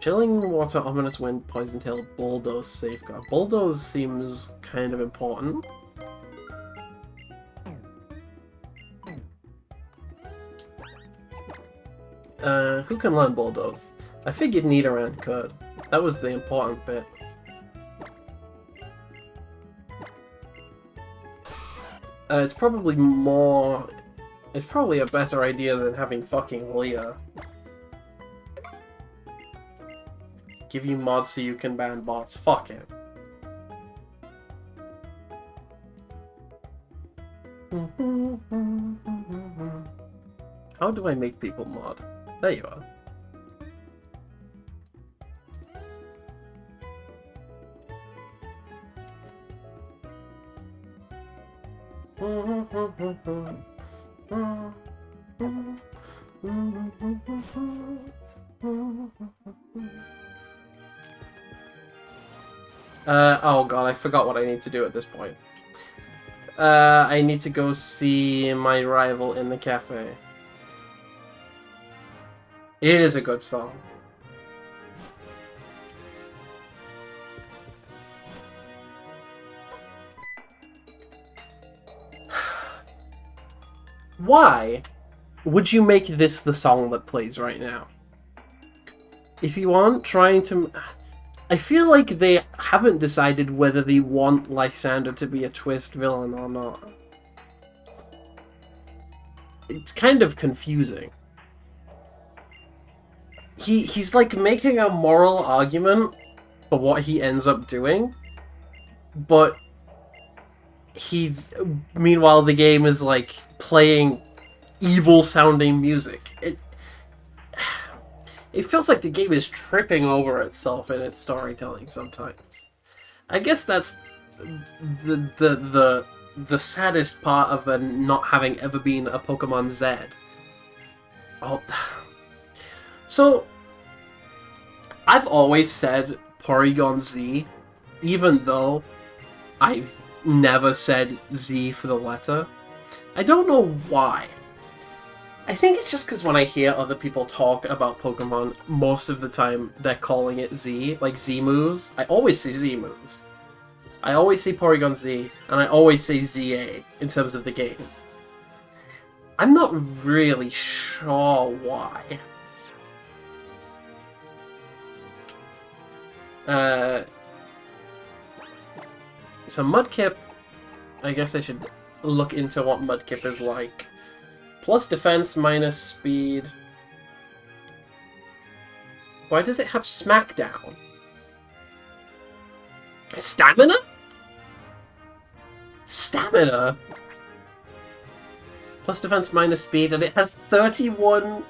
Chilling Water, Ominous Wind, Poison Tail, Bulldoze, Safeguard. Bulldoze seems kind of important. Who can learn Bulldoze? I figured Nidoran could. That was the important bit. It's probably a better idea than having fucking Leah. Give you mods so you can ban bots. Fuck it. How do I make people mod? There you are. Oh god, I forgot what I need to do at this point. I need to go see my rival in the cafe. It is a good song. Why would you make this the song that plays right now? If you aren't trying to... I feel like they haven't decided whether they want Lysander to be a twist villain or not. it's kind of confusing. He's like making a moral argument for what he ends up doing, but meanwhile the game is like playing evil sounding music. It feels like the game is tripping over itself in its storytelling sometimes. I guess that's the saddest part of the not having ever been a Pokemon Z. Oh, so I've always said Porygon Z, even though I've never said Z for the letter. I don't know why. I think it's just because when I hear other people talk about Pokemon, most of the time they're calling it Z, like Z moves. I always say Z moves. I always say Porygon Z, and I always say ZA in terms of the game. I'm not really sure why. So Mudkip, I guess I should look into what Mudkip is like. Plus defense, minus speed. Why does it have Smackdown? Stamina? Stamina? Plus defense, minus speed, and it has 31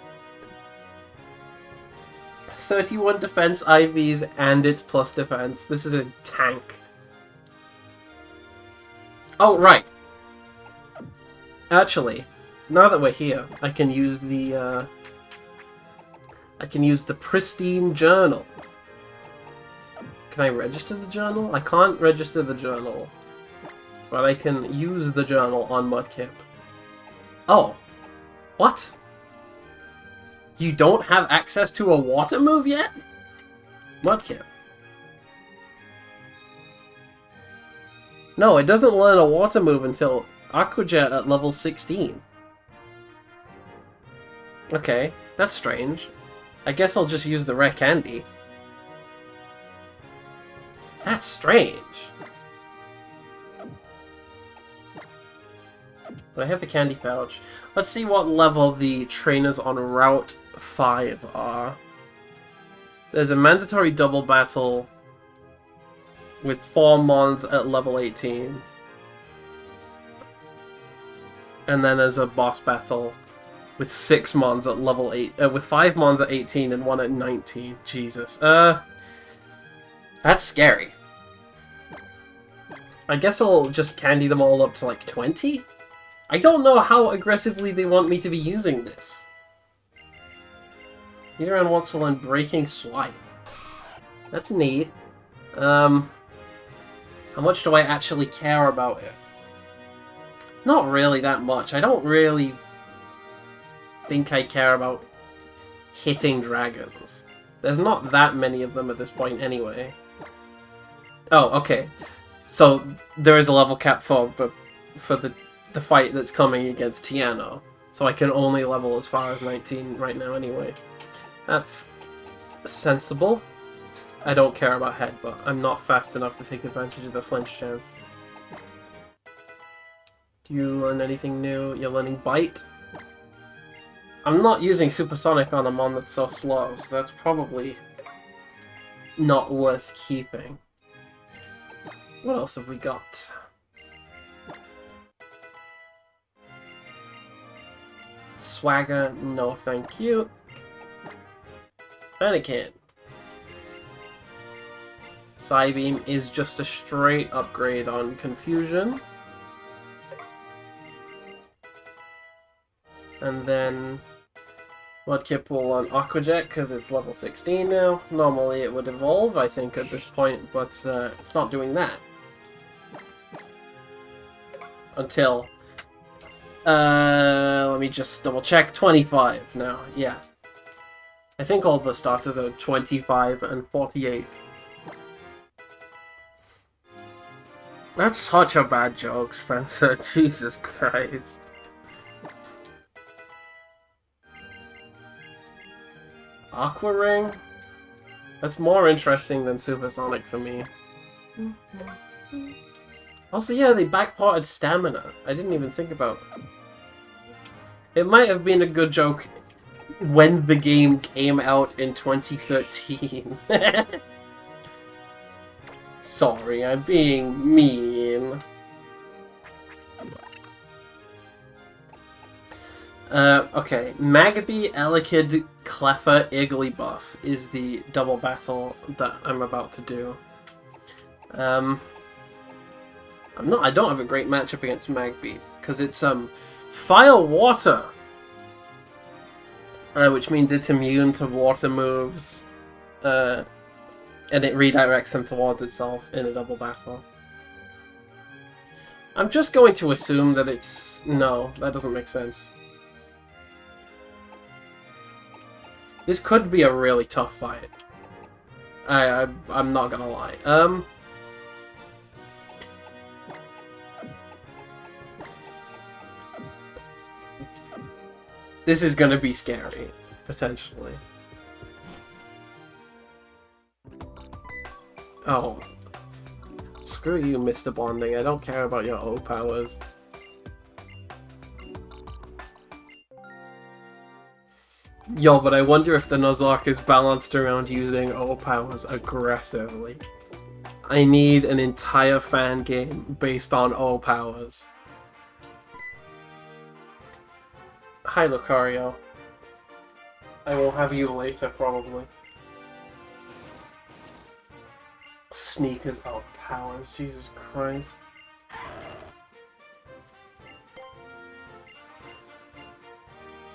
defense IVs and its plus defense. This is a tank. Oh, right. Actually, now that we're here, I can use the pristine journal. Can I register the journal? I can't register the journal, but I can use the journal on Mudkip. Oh, what? You don't have access to a water move yet? Mudkip. No, it doesn't learn a water move until Aqua Jet at level 16. Okay, that's strange. I guess I'll just use the rare candy. That's strange. But I have the candy pouch. Let's see what level the trainers on Route 5 are. There's a mandatory double battle with 4 Mons at level 18. And then there's a boss battle with 6 Mons at level 8, with 5 Mons at 18 and 1 at 19. Jesus. That's scary. I guess I'll just candy them all up to like 20? I don't know how aggressively they want me to be using this. Nidoran wants to learn Breaking Swipe. That's neat. How much do I actually care about it? Not really that much. I don't really think I care about hitting dragons. There's not that many of them at this point anyway. Oh, okay. So there is a level cap for the fight that's coming against Tiano. So I can only level as far as 19 right now anyway. That's sensible. I don't care about Headbutt. I'm not fast enough to take advantage of the flinch chance. Do you learn anything new? You're learning Bite? I'm not using Supersonic on a Mon that's so slow, so that's probably not worth keeping. What else have we got? Swagger, no thank you. Anakin. Psybeam is just a straight upgrade on Confusion. And then Mudkip will on Aqua Jet because it's level 16 now. Normally it would evolve, I think, at this point, but it's not doing that. Until... let me just double check. 25 now, yeah. I think all the starters are 25 and 48. That's such a bad joke, Spencer. Jesus Christ. Aqua Ring? That's more interesting than Supersonic for me. Also, yeah, they backported Stamina. I didn't even think about It might have been a good joke when the game came out in 2013. Sorry, I'm being mean. Okay. Magby, Elekid, Cleffa, Igglybuff is the double battle that I'm about to do. I don't have a great matchup against Magby, because it's, Fire Water! Which means it's immune to water moves, and it redirects them towards itself in a double battle. I'm just going to assume that it's... No, that doesn't make sense. This could be a really tough fight. I'm not gonna lie. This is gonna be scary, potentially. Oh. Screw you, Mr. Bonding. I don't care about your O powers. Yo, but I wonder if the Nuzlocke is balanced around using O powers aggressively. I need an entire fan game based on O powers. Hi, Lucario. I will have you later, probably. Sneakers out powers, Jesus Christ.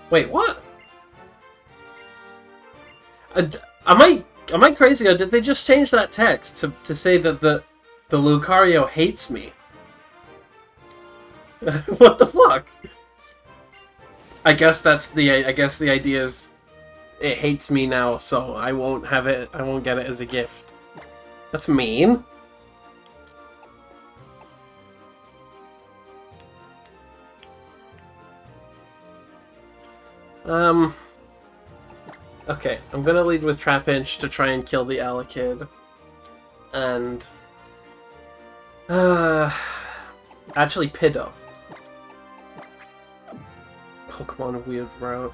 Wait, what? Am I crazy, or did they just change that text to say that the Lucario hates me? What the fuck? I guess the idea is it hates me now, so I won't have it. I won't get it as a gift. That's mean. Okay, I'm gonna lead with Trapinch to try and kill the Elekid. And... actually, Pidove. Pokemon Weird Route.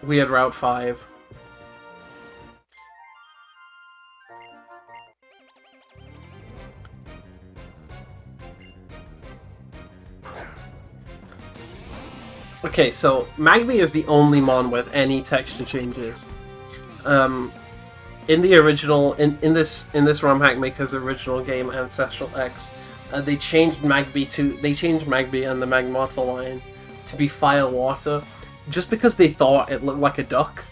Weird Route 5. Okay, so Magby is the only mon with any texture changes. In the original, in this ROM hack maker's original game, Ancestral X, they changed Magby and the Magmortar line to be Fire Water, just because they thought it looked like a duck,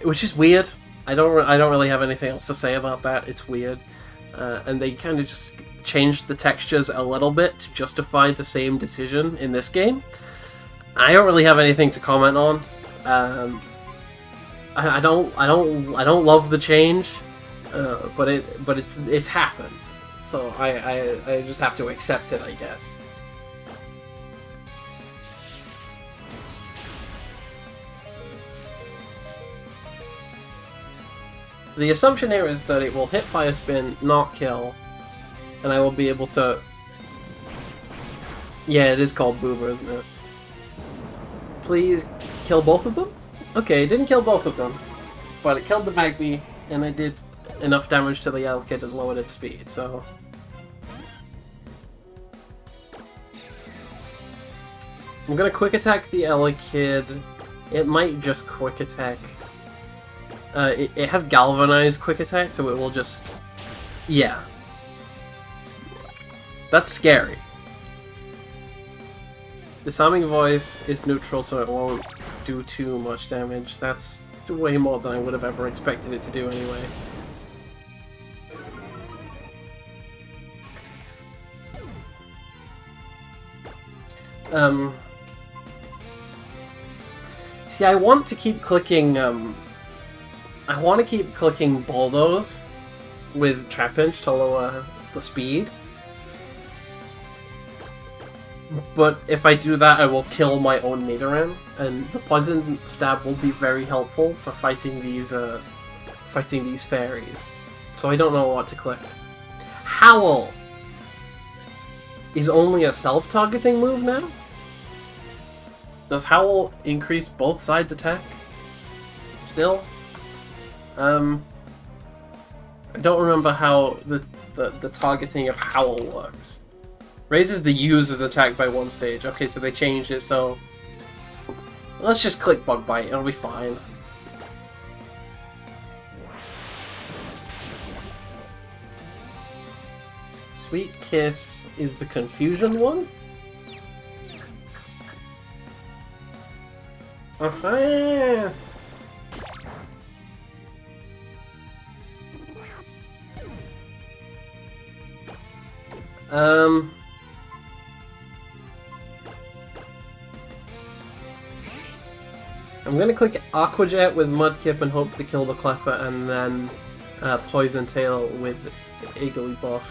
which is weird. I don't really have anything else to say about that. It's weird, and they kind of just changed the textures a little bit to justify the same decision in this game. I don't really have anything to comment on. I don't love the change, but it's happened, so I just have to accept it, I guess. The assumption here is that it will hit Fire Spin, not kill, and I will be able to... Yeah, it is called Boomer, isn't it? Please kill both of them? Okay, it didn't kill both of them, but it killed the Magby, and it did enough damage to the Elekid and lowered its speed, so... I'm gonna Quick Attack the Elekid. It might just Quick Attack... it has Galvanized Quick Attack, so it will just... Yeah. That's scary. Disarming Voice is neutral, so it won't do too much damage. That's way more than I would have ever expected it to do anyway. See, I want to keep clicking, I want to keep clicking Bulldoze with Trapinch to lower the speed. But if I do that, I will kill my own Nidoran, and the Poison Stab will be very helpful for fighting these fairies. So I don't know what to click. Howl is only a self-targeting move now? Does Howl increase both sides' attack? Still? I don't remember how the targeting of Howl works. Raises the user's attack by 1 stage. Okay, so they changed it, so... Let's just click Bug Bite, it'll be fine. Sweet Kiss is the confusion one? Uh-huh. I'm gonna click Aqua Jet with Mudkip and hope to kill the Cleffa, and then Poison Tail with Igglybuff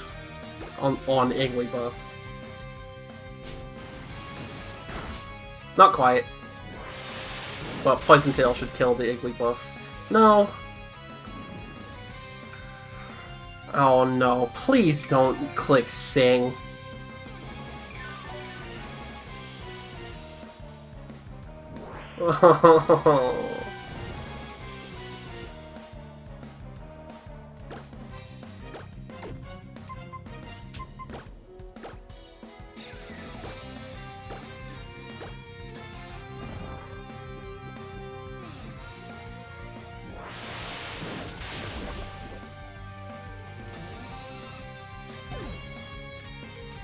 on Igglybuff. Not quite. But Poison Tail should kill the Igglybuff. No. Oh no, please don't click Sing.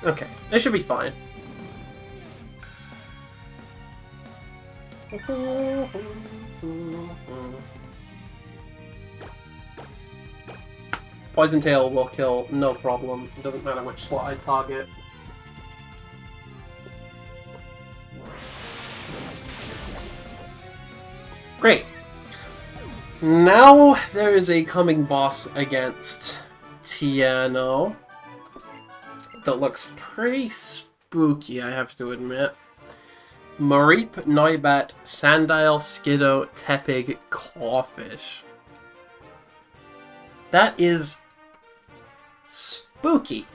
Okay, it should be fine. Poison Tail will kill, no problem. It doesn't matter which slot I target. Great. Now there is a coming boss against Tiano that looks pretty spooky, I have to admit. Mareep, Noibat, Sandile, Skiddo, Tepig, Clawfish. That is spooky.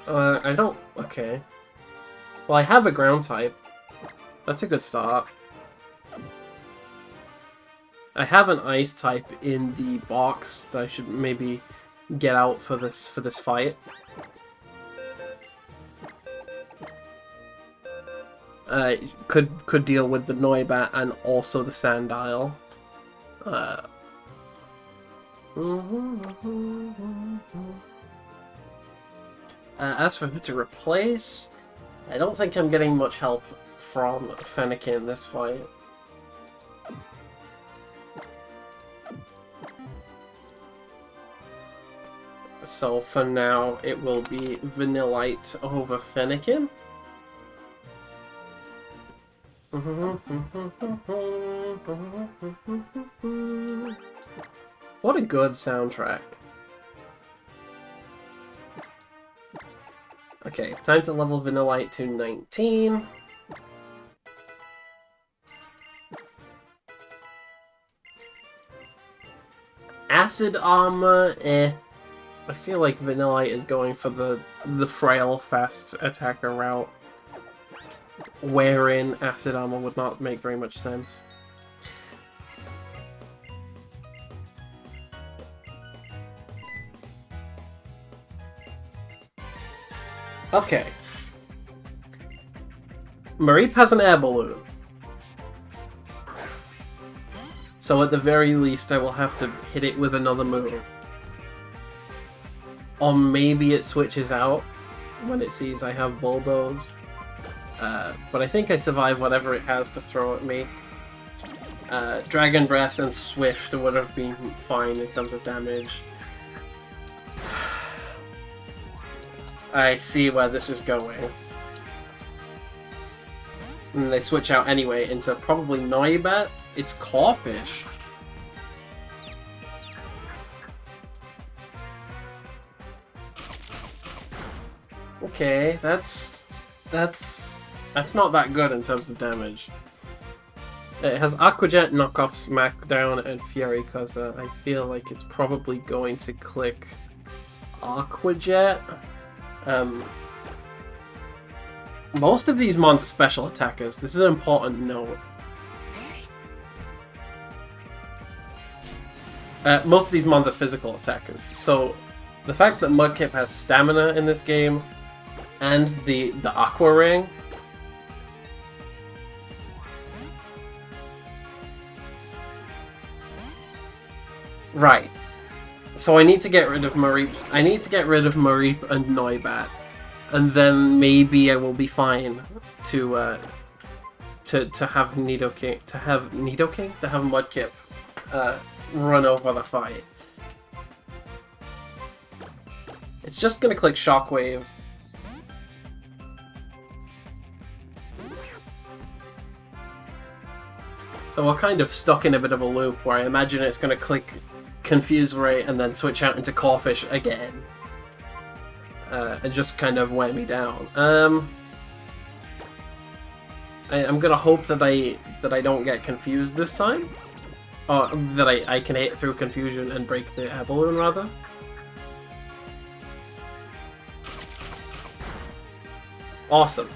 I don't... Okay. Well, I have a ground type. That's a good start. I have an ice type in the box that I should maybe get out for this fight. Could deal with the Noibat and also the Sandile. As for who to replace, I don't think I'm getting much help from Fennekin in this fight. So for now, it will be Vanillite over Fennekin. What a good soundtrack. Okay, time to level Vanillite to 19. Acid Armor, eh. I feel like Vanillite is going for the frail, fast attacker route, wherein Acid Armor would not make very much sense. Okay. Mareep has an air balloon. So at the very least, I will have to hit it with another move. Or maybe it switches out when it sees I have Bulldoze. But I think I survive whatever it has to throw at me. Dragon Breath and Swift would have been fine in terms of damage. I see where this is going. And they switch out anyway into probably Noibat. It's Clawfish. Okay, that's not that good in terms of damage. It has Aqua Jet, Knockoff, Smackdown, and Fury, because I feel like it's probably going to click Aqua Jet. Most of these mons are special attackers. This is an important note. Most of these mons are physical attackers. So the fact that Mudkip has stamina in this game and the Aqua Ring. Right. So I need to get rid of Mareep. I need to get rid of Mareep and Noibat, and then maybe I will be fine to have Nidoking, to have Mudkip run over the fight. It's just gonna click Shockwave. So we're kind of stuck in a bit of a loop where I imagine it's gonna click Confuse Ray and then switch out into Corphish again. And just kind of wear me down. I'm gonna hope that I don't get confused this time. Or that I can hit through confusion and break the air balloon, rather. Awesome.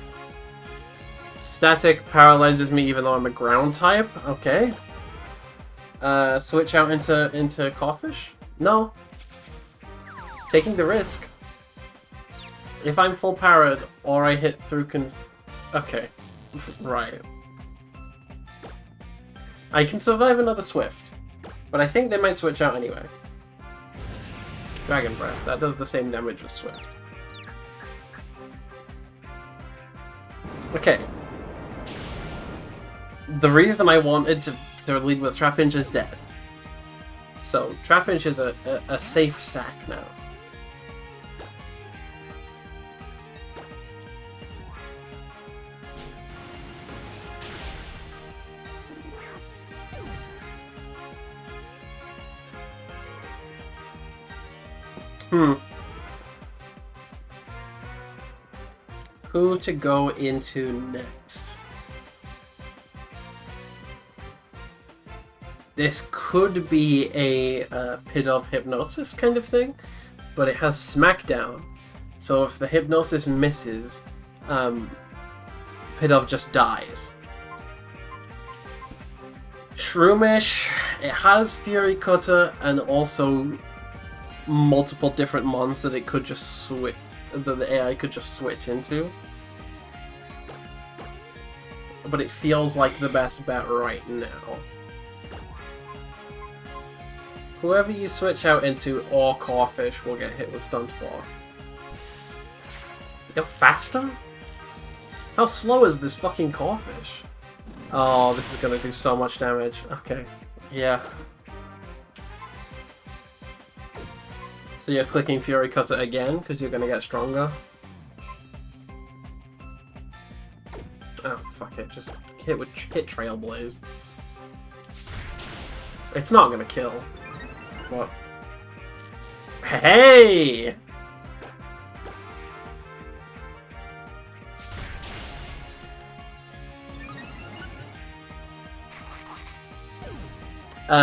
Static paralyzes me even though I'm a ground type. Okay. Switch out into Corphish? No. Taking the risk. If I'm full parried or I hit through okay. Right. I can survive another Swift, but I think they might switch out anyway. Dragon Breath, that does the same damage as Swift. Okay. The reason I wanted to lead with Trapinch is dead. So, Trapinch is a safe sack now. Who to go into next? This could be a Pidove Hypnosis kind of thing, but it has Smackdown. So if the Hypnosis misses, Pidove just dies. Shroomish, it has Fury Cutter and also multiple different mons that it could just switch, that the AI could just switch into. But it feels like the best bet right now. Whoever you switch out into or Corphish will get hit with Stun Spore. You're faster? How slow is this fucking Corphish? Oh, this is gonna do so much damage. Okay, yeah. So you're clicking Fury Cutter again, because you're gonna get stronger. Oh, fuck it, just hit Trailblaze. It's not gonna kill. What? Hey!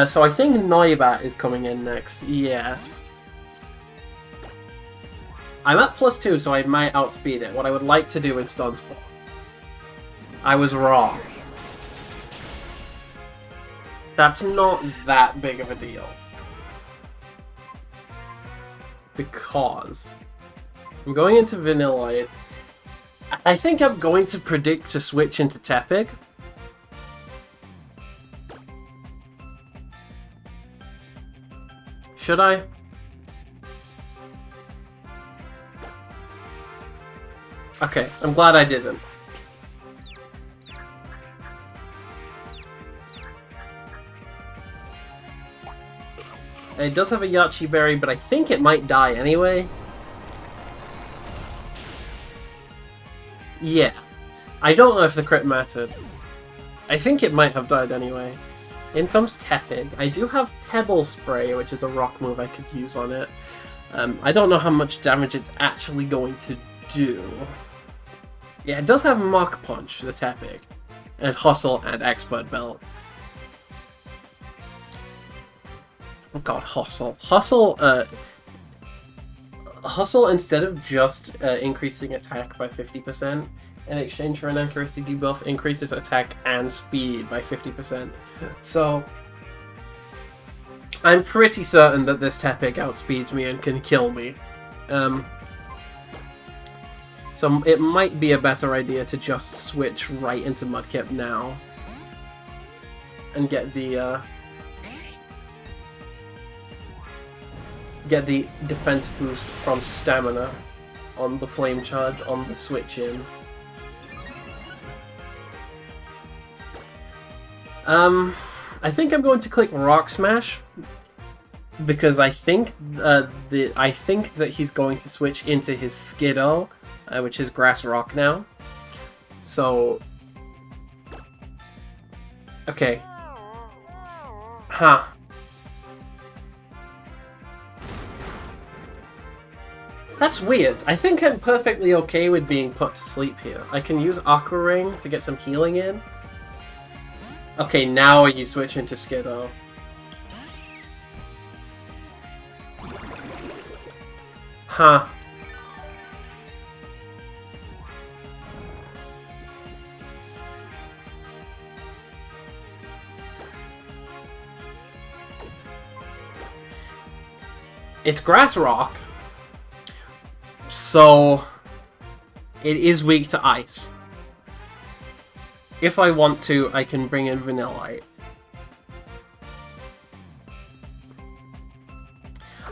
So I think Noibat is coming in next, yes. I'm at +2, so I might outspeed it. What I would like to do is Stun Spore. I was wrong. That's not that big of a deal. Because I'm going into Vanillite. I think I'm going to predict to switch into Tepig. Should I? Okay, I'm glad I didn't. It does have a Yachi Berry, but I think it might die anyway. Yeah. I don't know if the crit mattered. I think it might have died anyway. In comes Tepig. I do have Pebble Spray, which is a rock move I could use on it. I don't know how much damage it's actually going to do. Yeah, it does have Mach Punch, the Tepig. And Hustle and Expert Belt. Oh god, Hustle. Hustle, Hustle, instead of just increasing attack by 50%, in exchange for an accuracy debuff, increases attack and speed by 50%. So, I'm pretty certain that this Tepig outspeeds me and can kill me. So it might be a better idea to just switch right into Mudkip now. And get the defense boost from Stamina on the Flame Charge on the switch in. I think I'm going to click Rock Smash because I think that he's going to switch into his Skiddo, which is Grass Rock now. So, okay. Huh. That's weird. I think I'm perfectly okay with being put to sleep here. I can use Aqua Ring to get some healing in. Okay, now you switch into Skiddo. Huh. It's Grass Rock, so it is weak to ice. If I want to, I can bring in Vanillite.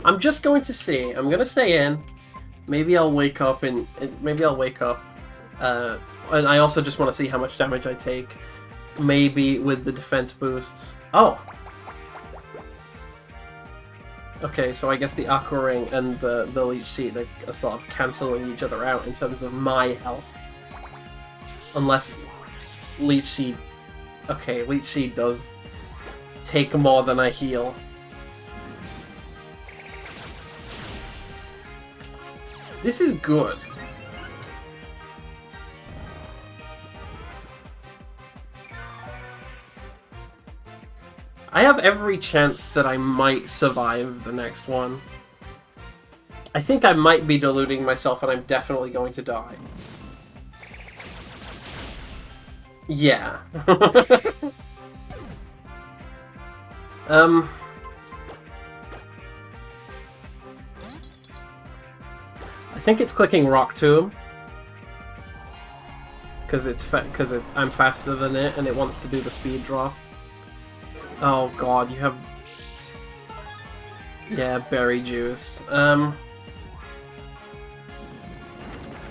I'm just going to see. I'm gonna stay in. Maybe I'll wake up and and I also just want to see how much damage I take. Maybe with the defense boosts. Oh. Okay, so I guess the Aqua Ring and the Leech Seed are sort of cancelling each other out in terms of my health. Unless Leech Seed... Okay, Leech Seed does take more than I heal. This is good. I have every chance that I might survive the next one. I think I might be deluding myself and I'm definitely going to die. Yeah. I think it's clicking Rock Tomb. Because I'm faster than it and it wants to do the speed drop. Oh god, you have... Yeah, berry juice.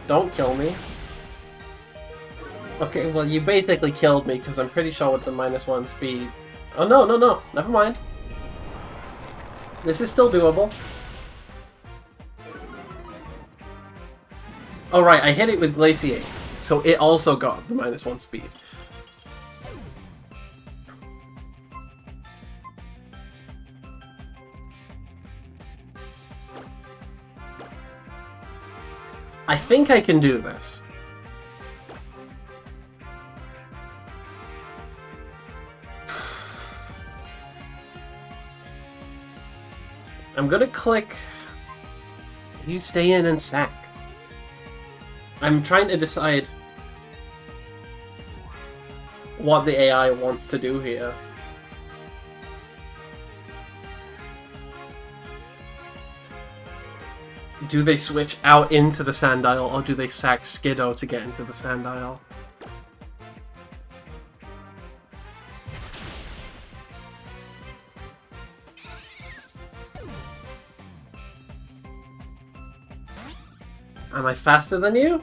Don't kill me. Okay, well you basically killed me because I'm pretty sure with the -1 speed... Oh no, no, no, never mind. This is still doable. Oh right, I hit it with Glaciate, so it also got the -1 speed. I think I can do this. I'm gonna click... You stay in and sack. I'm trying to decide what the AI wants to do here. Do they switch out into the Sandile, or do they sack Skiddo to get into the Sandile? Am I faster than you?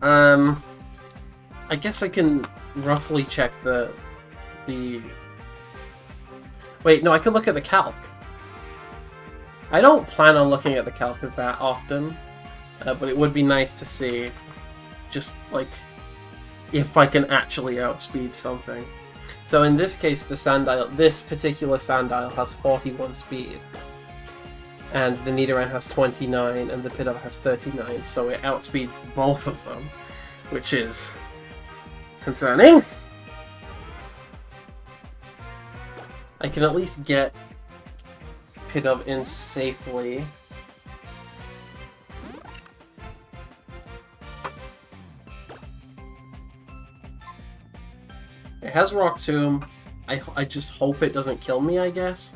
I guess I can roughly check the... Wait, no, I can look at the calc. I don't plan on looking at the calc that often, but it would be nice to see, just, like, if I can actually outspeed something. So in this case, this particular Sandile has 41 speed, and the Nidoran has 29, and the Pidove has 39, so it outspeeds both of them, which is concerning. I can at least get Pidove in safely. It has Rock Tomb. I just hope it doesn't kill me, I guess.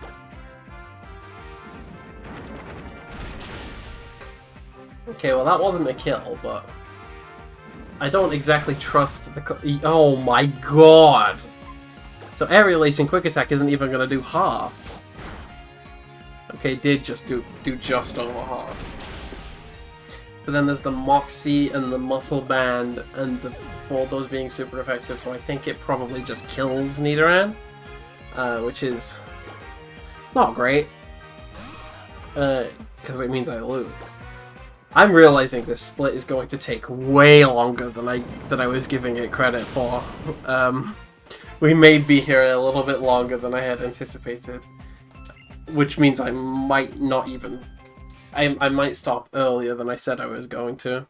Okay, well that wasn't a kill, but I don't exactly trust the... Oh my god! So Aerial Ace and Quick Attack isn't even going to do half. Okay, it did just do just over half. But then there's the Moxie and the Muscle Band and the Bulldoze being super effective, so I think it probably just kills Nidoran. Which is not great. Because it means I lose. I'm realizing this split is going to take way longer than I was giving it credit for. We may be here a little bit longer than I had anticipated. Which means I might not even... I might stop earlier than I said I was going to.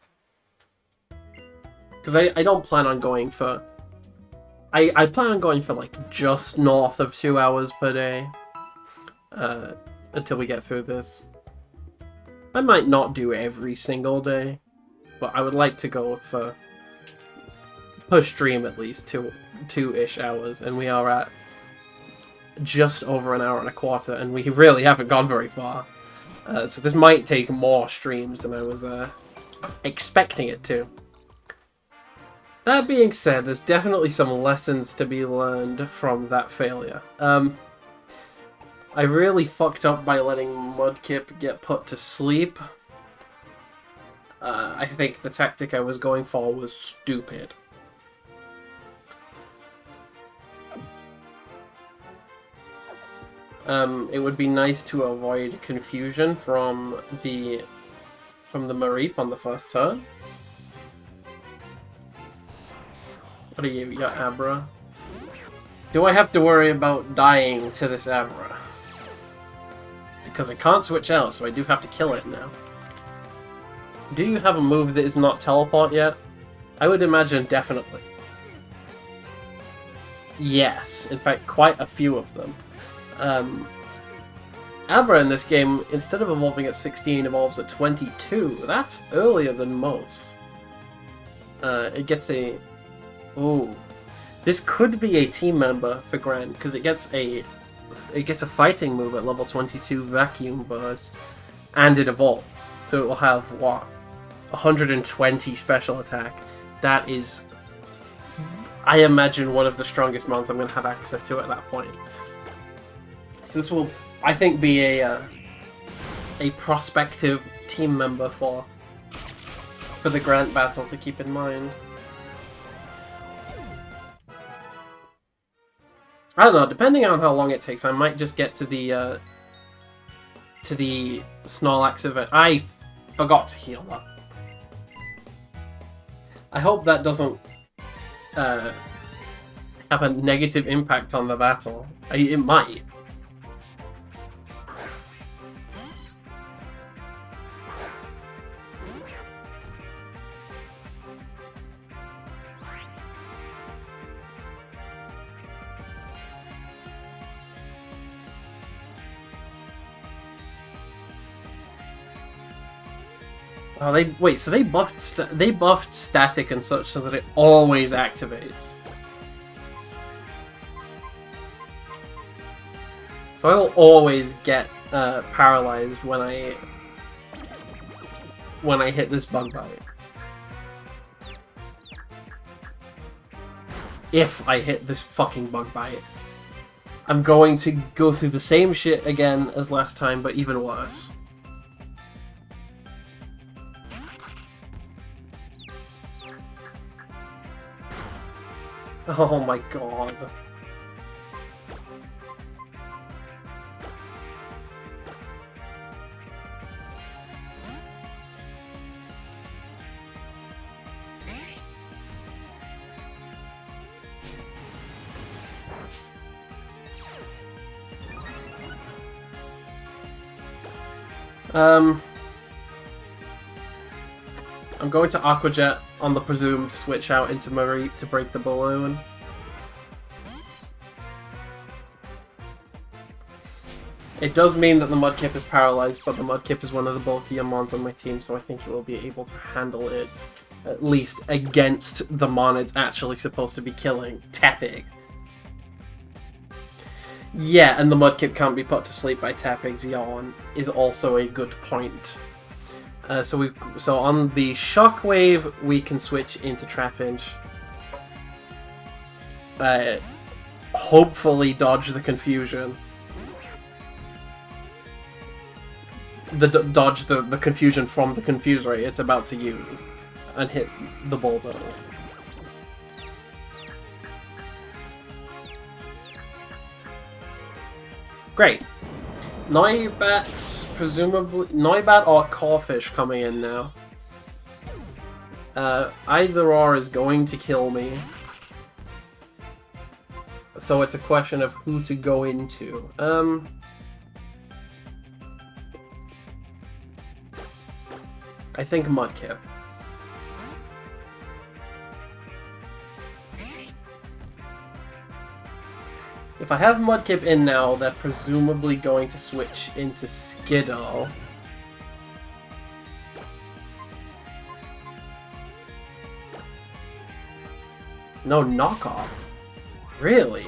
Because I don't plan on going for... I plan on going for like just north of 2 hours per day. Until we get through this. I might not do every single day. But I would like to go for... per stream at least, two-ish hours. And we are at just over an hour and a quarter. And we really haven't gone very far. So this might take more streams than I was expecting it to. That being said, there's definitely some lessons to be learned from that failure. I really fucked up by letting Mudkip get put to sleep. I think the tactic I was going for was stupid. It would be nice to avoid confusion from the Mareep on the first turn. What are you? You got Abra. Do I have to worry about dying to this Abra? Because I can't switch out, so I do have to kill it now. Do you have a move that is not teleport yet? I would imagine definitely. Yes, in fact, quite a few of them. Abra in this game, instead of evolving at 16, evolves at 22. That's earlier than most. It gets a... Ooh. This could be a team member for Grant, because it gets a fighting move at level 22, Vacuum Burst, and it evolves. So it will have, what, 120 special attack. That is, I imagine, one of the strongest mons I'm going to have access to at that point. So this will, I think, be a prospective team member for the Grant battle to keep in mind. I don't know, depending on how long it takes, I might just get to the Snorlax event. I forgot to heal up. I hope that doesn't have a negative impact on the battle. It might. Oh, so they buffed static and such so that it always activates. So I will always get paralyzed when I hit this bug bite. If I hit this fucking bug bite, I'm going to go through the same shit again as last time, but even worse. Oh my god. I'm going to Aqua Jet on the presumed switch out into Mareep to break the balloon. It does mean that the Mudkip is paralyzed, but the Mudkip is one of the bulkier mons on my team, so I think it will be able to handle it, at least against the mon it's actually supposed to be killing, Tepig. Yeah, and the Mudkip can't be put to sleep by tapping Xeon is also a good point. So on the Shockwave, we can switch into Trapinch. Hopefully dodge the confusion. Dodge the confusion from the Confuse Ray it's about to use. And hit the Bulldoze. Great. Noibat's presumably... Noibat or Caulfish coming in now. Either or is going to kill me. So it's a question of who to go into. I think Mudkip. If I have Mudkip in now, they're presumably going to switch into Skiddo. No knockoff. Really?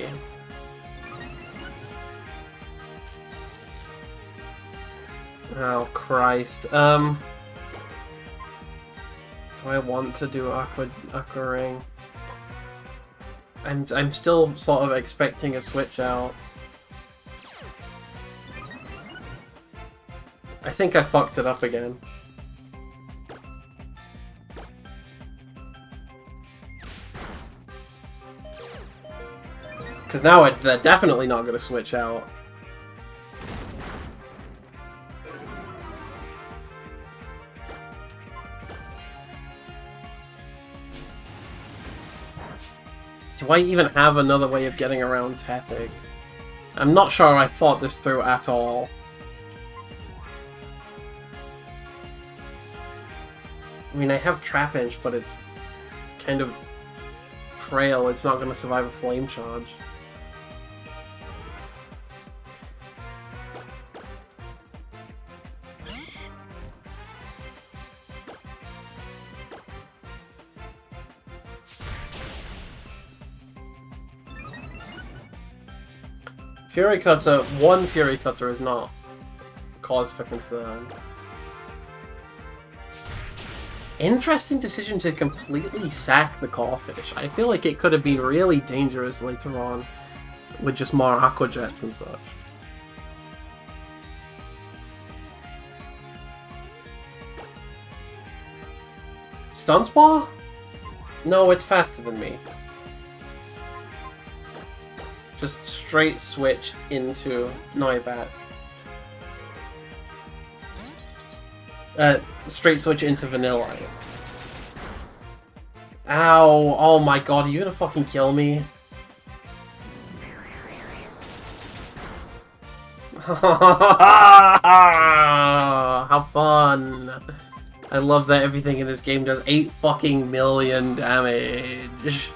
Oh, Christ. Do I want to do Aqua Ring? I'm still sort of expecting a switch out. I think I fucked it up again. Because now they're definitely not going to switch out. Do I even have another way of getting around tapping? I'm not sure I thought this through at all. I mean, I have Trapinch, but it's kind of frail. It's not going to survive a Flame Charge. Fury Cutter, one Fury Cutter is not cause for concern. Interesting decision to completely sack the Caulfish. I feel like it could have been really dangerous later on with just more Aqua Jets and such. Stun Spore? No, it's faster than me. Just straight switch into Noibat. Straight switch into Vanilla. Ow! Oh my god, are you gonna fucking kill me? How fun! I love that everything in this game does 8 fucking million damage.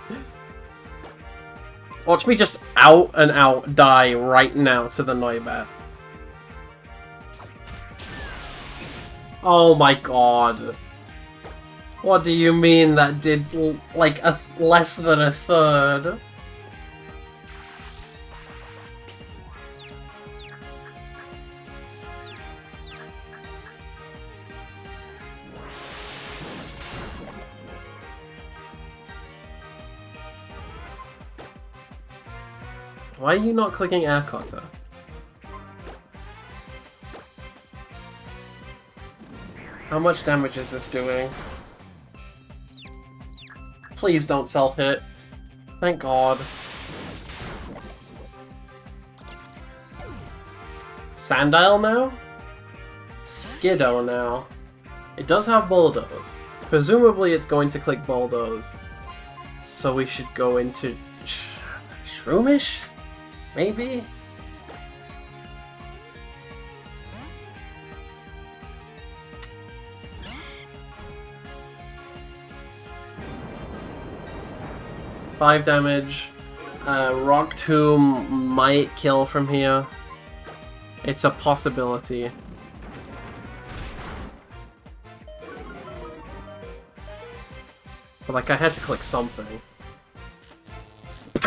Watch me just out and out die right now to the Noibat. Oh my god. What do you mean that did like less than a third? Why are you not clicking Air Cutter? How much damage is this doing? Please don't self-hit. Thank God. Sandile now? Skiddo now. It does have Bulldoze. Presumably it's going to click Bulldoze. So we should go into... Shroomish? Maybe? Five damage. Rock Tomb might kill from here. It's a possibility. But like I had to click something.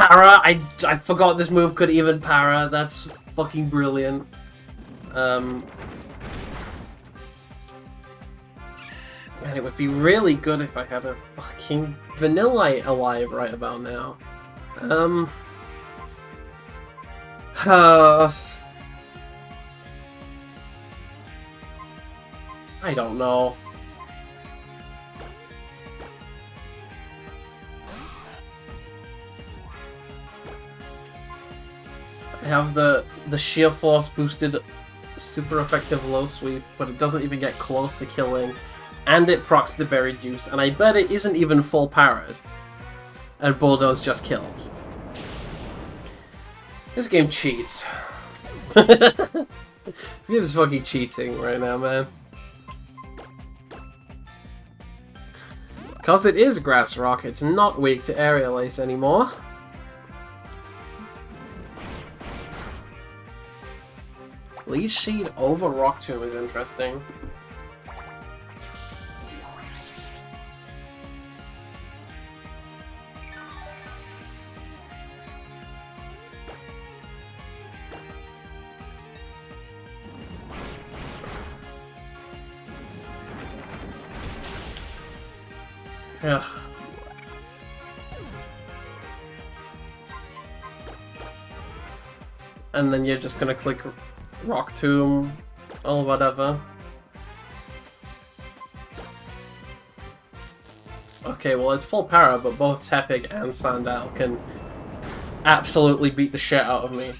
para! I forgot this move could even para. That's fucking brilliant. And it would be really good if I had a fucking Vanillite alive right about now. I don't know. I have the sheer force boosted super effective low sweep, but it doesn't even get close to killing. And it procs the berry juice, and I bet it isn't even full powered. And Bulldoze just kills. This game cheats. This game is fucking cheating right now, man. Because it is Grass Rock, it's not weak to Aerial Ace anymore. Leech Seed over Rock Tomb is interesting. Ugh. And then you're just gonna click Rock Tomb or whatever. Okay, well it's full power, but both Tepig and Sandal can absolutely beat the shit out of me.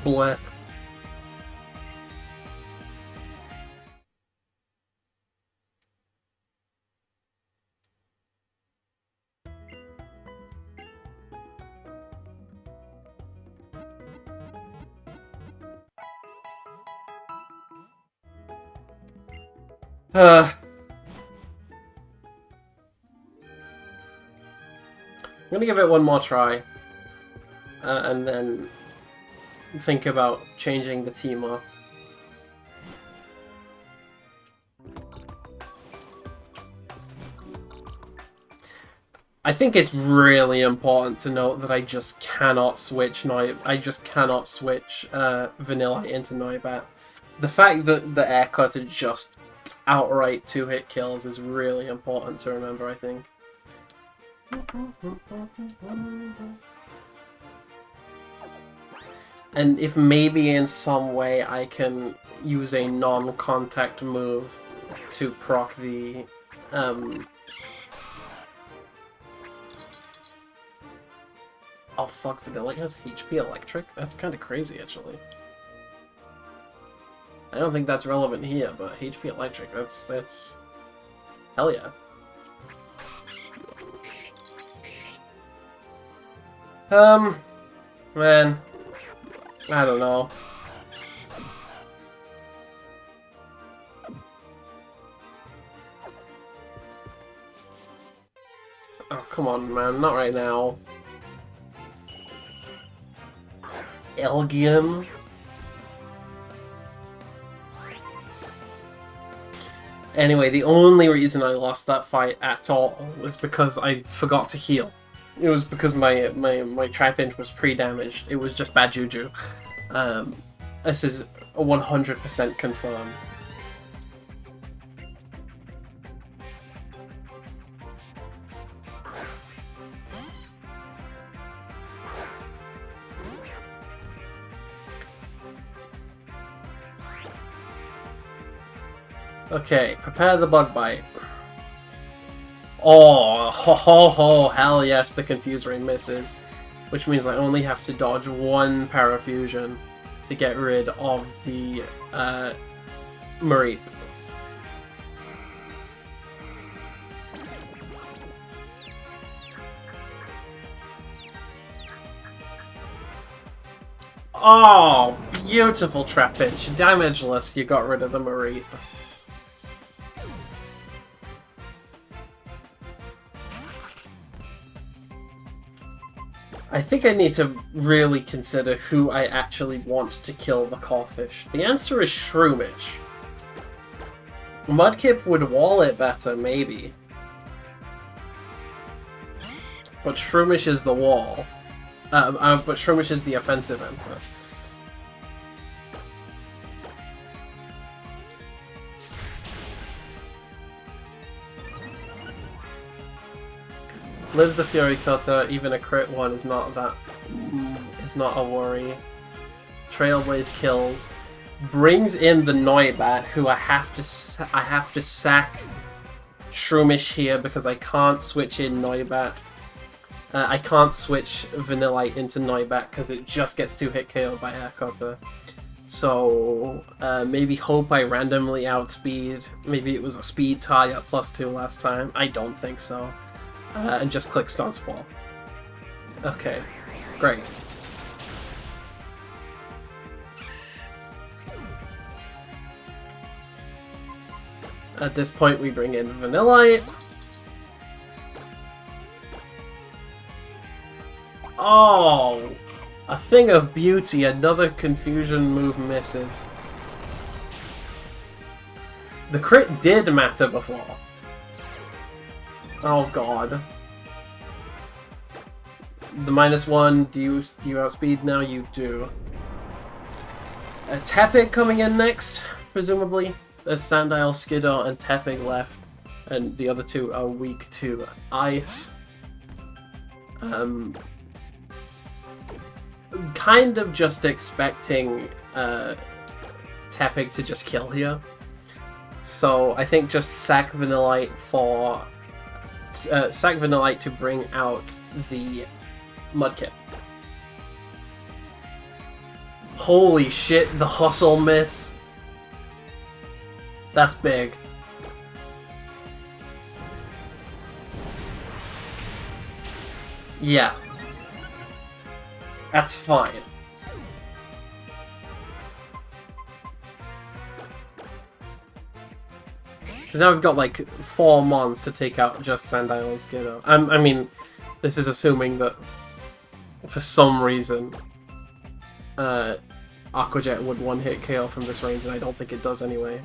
Bleh. I'm gonna give it one more try, and then think about changing the team up. I think it's really important to note that I just cannot switch Vanilla into Noibat. The fact that the Air Cutter just outright 2-hit kills is really important to remember, I think. And if maybe in some way I can use a non-contact move to proc the oh fuck, Vanilla has HP Electric? That's kind of crazy, actually. I don't think that's relevant here, but HP Electric, that's... Hell yeah. Man. I don't know. Oh, come on, man. Not right now. Elgium? Anyway, the only reason I lost that fight at all was because I forgot to heal. It was because my Trapinch was pre-damaged. It was just bad juju. This is 100% confirmed. Okay, prepare the Bug Bite. Oh, ho ho ho, hell yes, the Confuse Ray misses. Which means I only have to dodge one Parafusion to get rid of the Mareep. Oh, beautiful Trapinch. Damageless, you got rid of the Mareep. I think I need to really consider who I actually want to kill the Corphish. The answer is Shroomish. Mudkip would wall it better, maybe. But Shroomish is the wall. But Shroomish is the offensive answer. Lives the Fury Cutter, even a crit one is not a worry. Trailblaze kills. Brings in the Noibat, who I have to sack Shroomish here because I can't switch in Noibat. I can't switch Vanillite into Noibat because it just gets 2-hit KO'd by Air Cutter. So maybe hope I randomly outspeed. Maybe it was a speed tie at +2 last time. I don't think so. And just click Stance Ball. Okay, great. At this point, we bring in Vanillite. Oh! A thing of beauty, another confusion move misses. The crit did matter before. Oh god. The -1, do you outspeed now? You do. A Tepig coming in next, presumably. There's Sandile, Skiddo, and Tepig left. And the other two are weak to Ice. Kind of just expecting Tepig to just kill here. So I think just sack Vanillite for... sack Vanillite to bring out the Mudkip. Holy shit, the hustle miss. That's big. Yeah. That's fine. Because now we've got like 4 mons to take out just Sandile and Skiddo. I mean, this is assuming that for some reason Aqua Jet would 1-hit KO from this range, and I don't think it does anyway.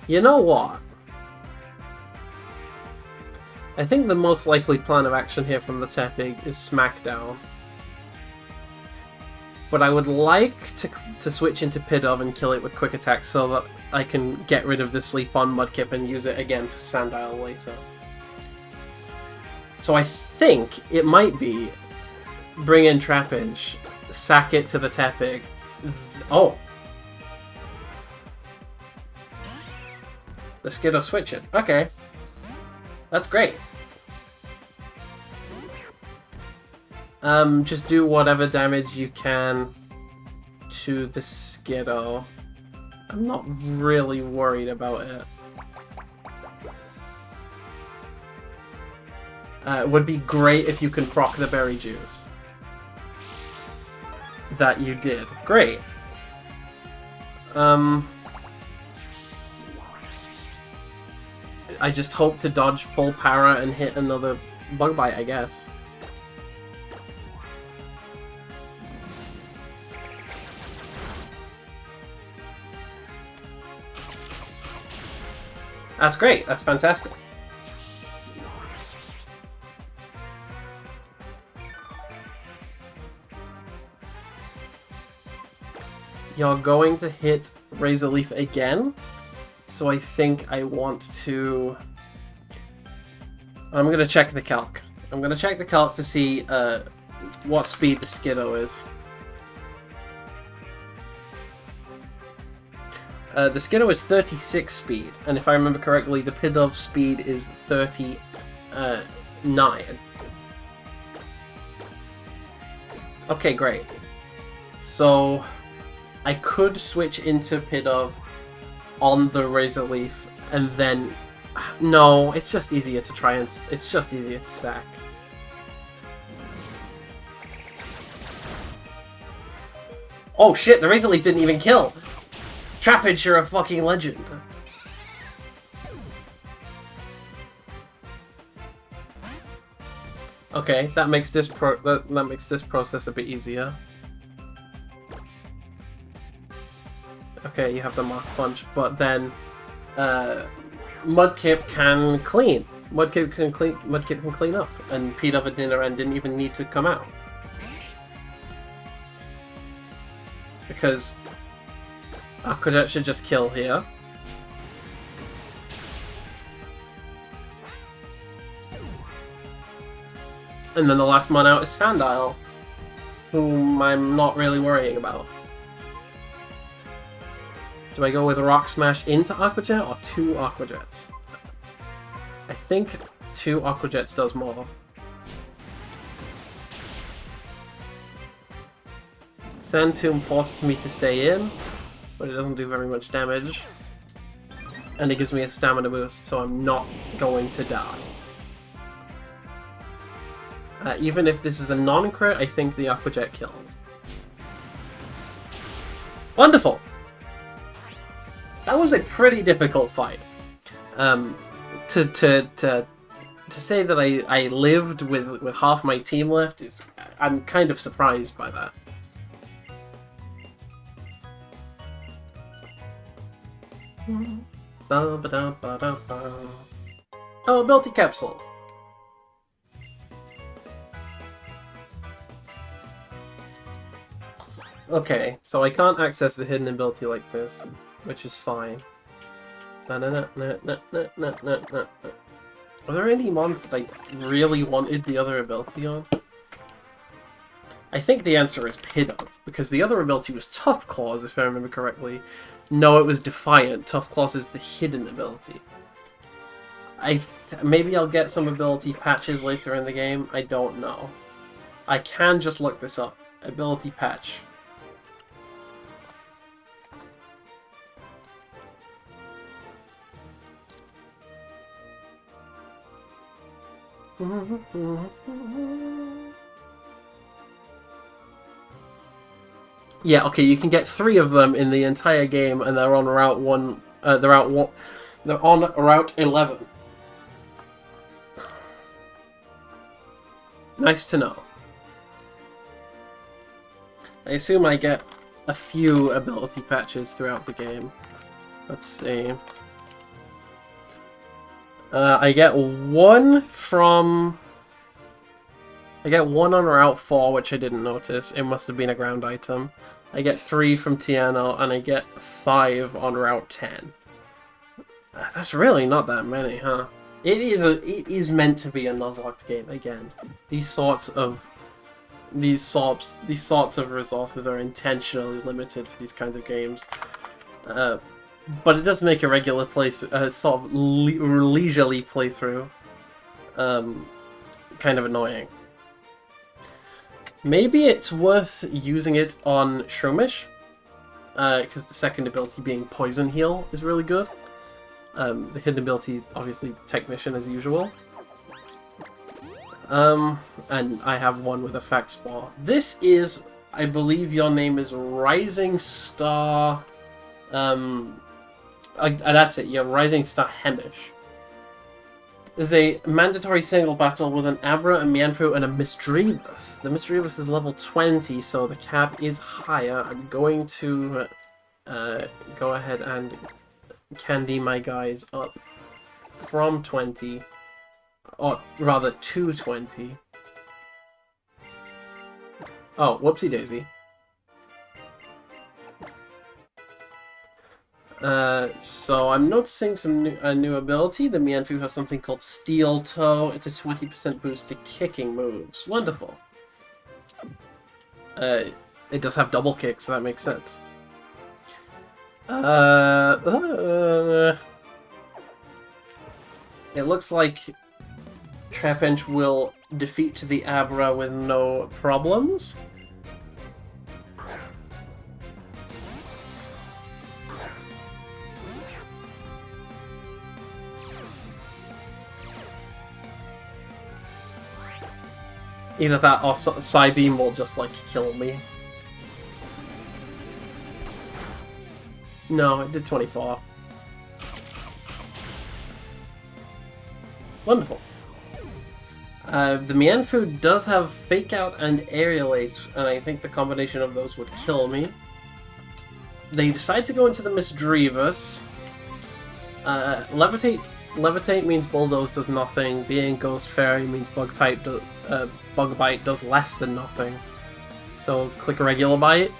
You know what? I think the most likely plan of action here from the Tepig is Smackdown. But I would like to switch into Pidove and kill it with Quick Attack so that I can get rid of the Sleep on Mudkip and use it again for Sandile later. So I think it might be bring in Trapinch, sack it to the Tepig. Oh! The Skiddo switch it. Okay. That's great. Just do whatever damage you can to the Skiddo. I'm not really worried about it. It would be great if you can proc the Berry Juice. That you did. Great. I just hope to dodge full para and hit another Bug Bite, I guess. That's great. That's fantastic. You're going to hit Razor Leaf again, so I think I want to... I'm going to check the calc. I'm going to check the calc to see what speed the Skiddo is. The Skiddo is 36 speed, and if I remember correctly, the Pidove speed is 39. Okay, great. So I could switch into Pidove on the Razor Leaf, and then... No, it's just easier to try and... It's just easier to sack. Oh shit, the Razor Leaf didn't even kill! Trapinch, you're a fucking legend. Okay, that makes this that makes this process a bit easier. Okay, you have the Mach Punch, but then Mudkip can clean. Mudkip can clean up, and Pete of a Dinner End didn't even need to come out. Because Aquajet should just kill here. And then the last mon out is Sandile, whom I'm not really worrying about. Do I go with Rock Smash into Aquajet or 2 Aquajets? I think 2 Aquajets does more. Sand Tomb forces me to stay in, but it doesn't do very much damage. And it gives me a stamina boost, so I'm not going to die. Even if this is a non-crit, I think the Aquajet kills. Wonderful! That was a pretty difficult fight. To say that I lived with half my team left is... I'm kind of surprised by that. Oh, ability capsule. Okay, so I can't access the hidden ability like this, which is fine. Are there any mons that I really wanted the other ability on? I think the answer is Pidove, because the other ability was Tough Claws, if I remember correctly. No, it was Defiant. Tough Claws is the hidden ability. Maybe I'll get some ability patches later in the game. I don't know. I can just look this up. Ability patch. Yeah, okay, you can get 3 of them in the entire game, and they're on Route 1. They're on Route 11. Nice to know. I assume I get a few ability patches throughout the game. Let's see. I get one from... I get one on Route 4, which I didn't notice. It must have been a ground item. I get 3 from Tiano, and I get 5 on Route 10. That's really not that many, huh? It is meant to be a Nuzlocke game again. These sorts of resources are intentionally limited for these kinds of games. But it does make a regular playthrough, sort of leisurely playthrough, kind of annoying. Maybe it's worth using it on Shroomish, because the second ability being Poison Heal is really good. The hidden ability is obviously Technician as usual. And I have one with Effect Spore. This is, I believe your name is Rising Star, that's it, yeah, Rising Star Hemish. There's a mandatory single battle with an Abra, a Mianfu, and a Misdreavus. The Misdreavus is level 20, so the cap is higher. I'm going to go ahead and candy my guys up from 20, or rather to 20. Oh, whoopsie daisy. So I'm noticing some new ability. The Mianfu has something called Steel Toe. It's a 20% boost to kicking moves. Wonderful. It does have double kick, so that makes sense. It looks like Trapinch will defeat the Abra with no problems. Either that or Psybeam will just, like, kill me. No, it did 24. Wonderful. The Mienfu does have Fake Out and Aerial Ace, and I think the combination of those would kill me. They decide to go into the Misdreavus. Levitate means Bulldoze does nothing. Being Ghost Fairy means Bug Bite does less than nothing. So click a Regular Bite.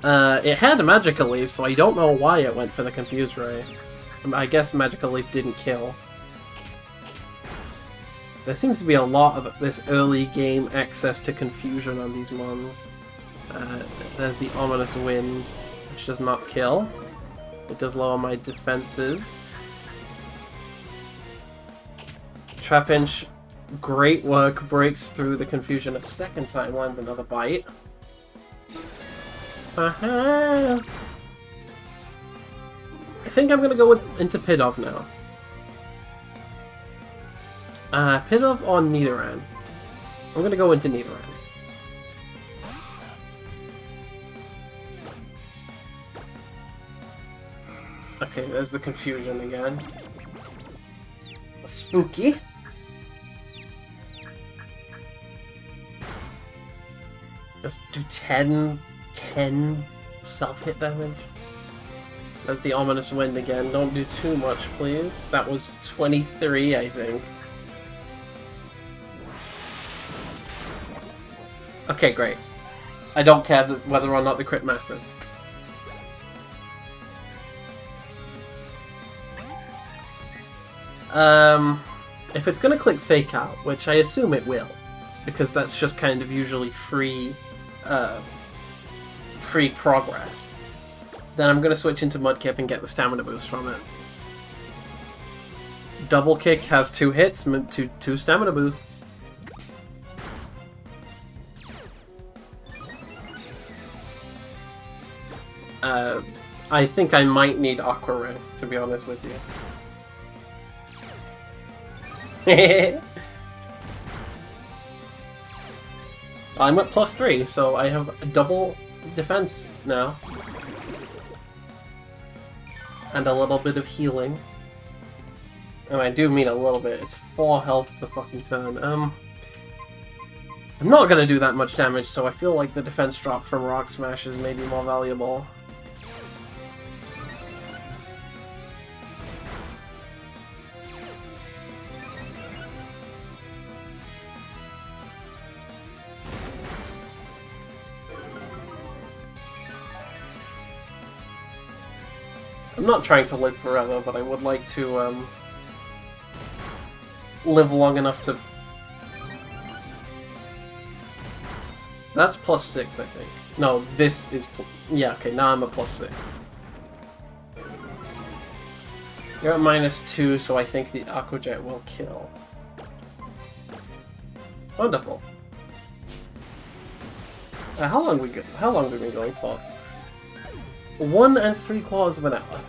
It had a Magical Leaf, so I don't know why it went for the Confuse Ray. I guess Magical Leaf didn't kill. There seems to be a lot of this early game access to confusion on these mons. There's the Ominous Wind, which does not kill. It does lower my defenses. Trapinch, great work, breaks through the confusion a second time, lands another bite. I think I'm gonna go into Pidove now. Pidove or Nidoran? I'm gonna go into Nidoran. Okay, there's the confusion again. Spooky. Just do 10 self-hit damage. There's the Ominous Wind again. Don't do too much, please. That was 23, I think. Okay, great. I don't care whether or not the crit mattered. If it's gonna click Fake Out, which I assume it will, because that's just kind of usually free progress, then I'm gonna switch into Mudkip and get the stamina boost from it. Double Kick has 2 hits, two stamina boosts. I think I might need Aqua Ray, to be honest with you. I'm at +3, so I have a double defense now. And a little bit of healing. And I do mean a little bit, it's 4 health per fucking turn. I'm not gonna do that much damage, so I feel like the defense drop from Rock Smash is maybe more valuable. I'm not trying to live forever, but I would like to live long enough to... That's +6, I think. No, this is... Yeah, okay, now I'm at +6. You're at -2, so I think the Aqua Jet will kill. Wonderful. How long have we been going for? 1 3/4 of an hour.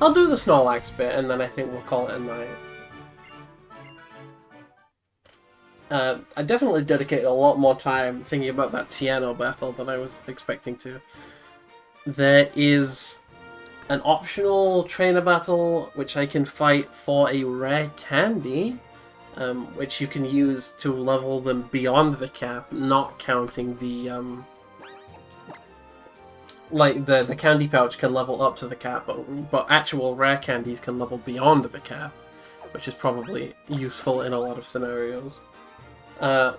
I'll do the Snorlax bit, and then I think we'll call it a night. I definitely dedicated a lot more time thinking about that Tiano battle than I was expecting to. There is an optional trainer battle which I can fight for a rare candy, which you can use to level them beyond the cap, not counting the like the candy pouch can level up to the cap, but actual rare candies can level beyond the cap, which is probably useful in a lot of scenarios. I'll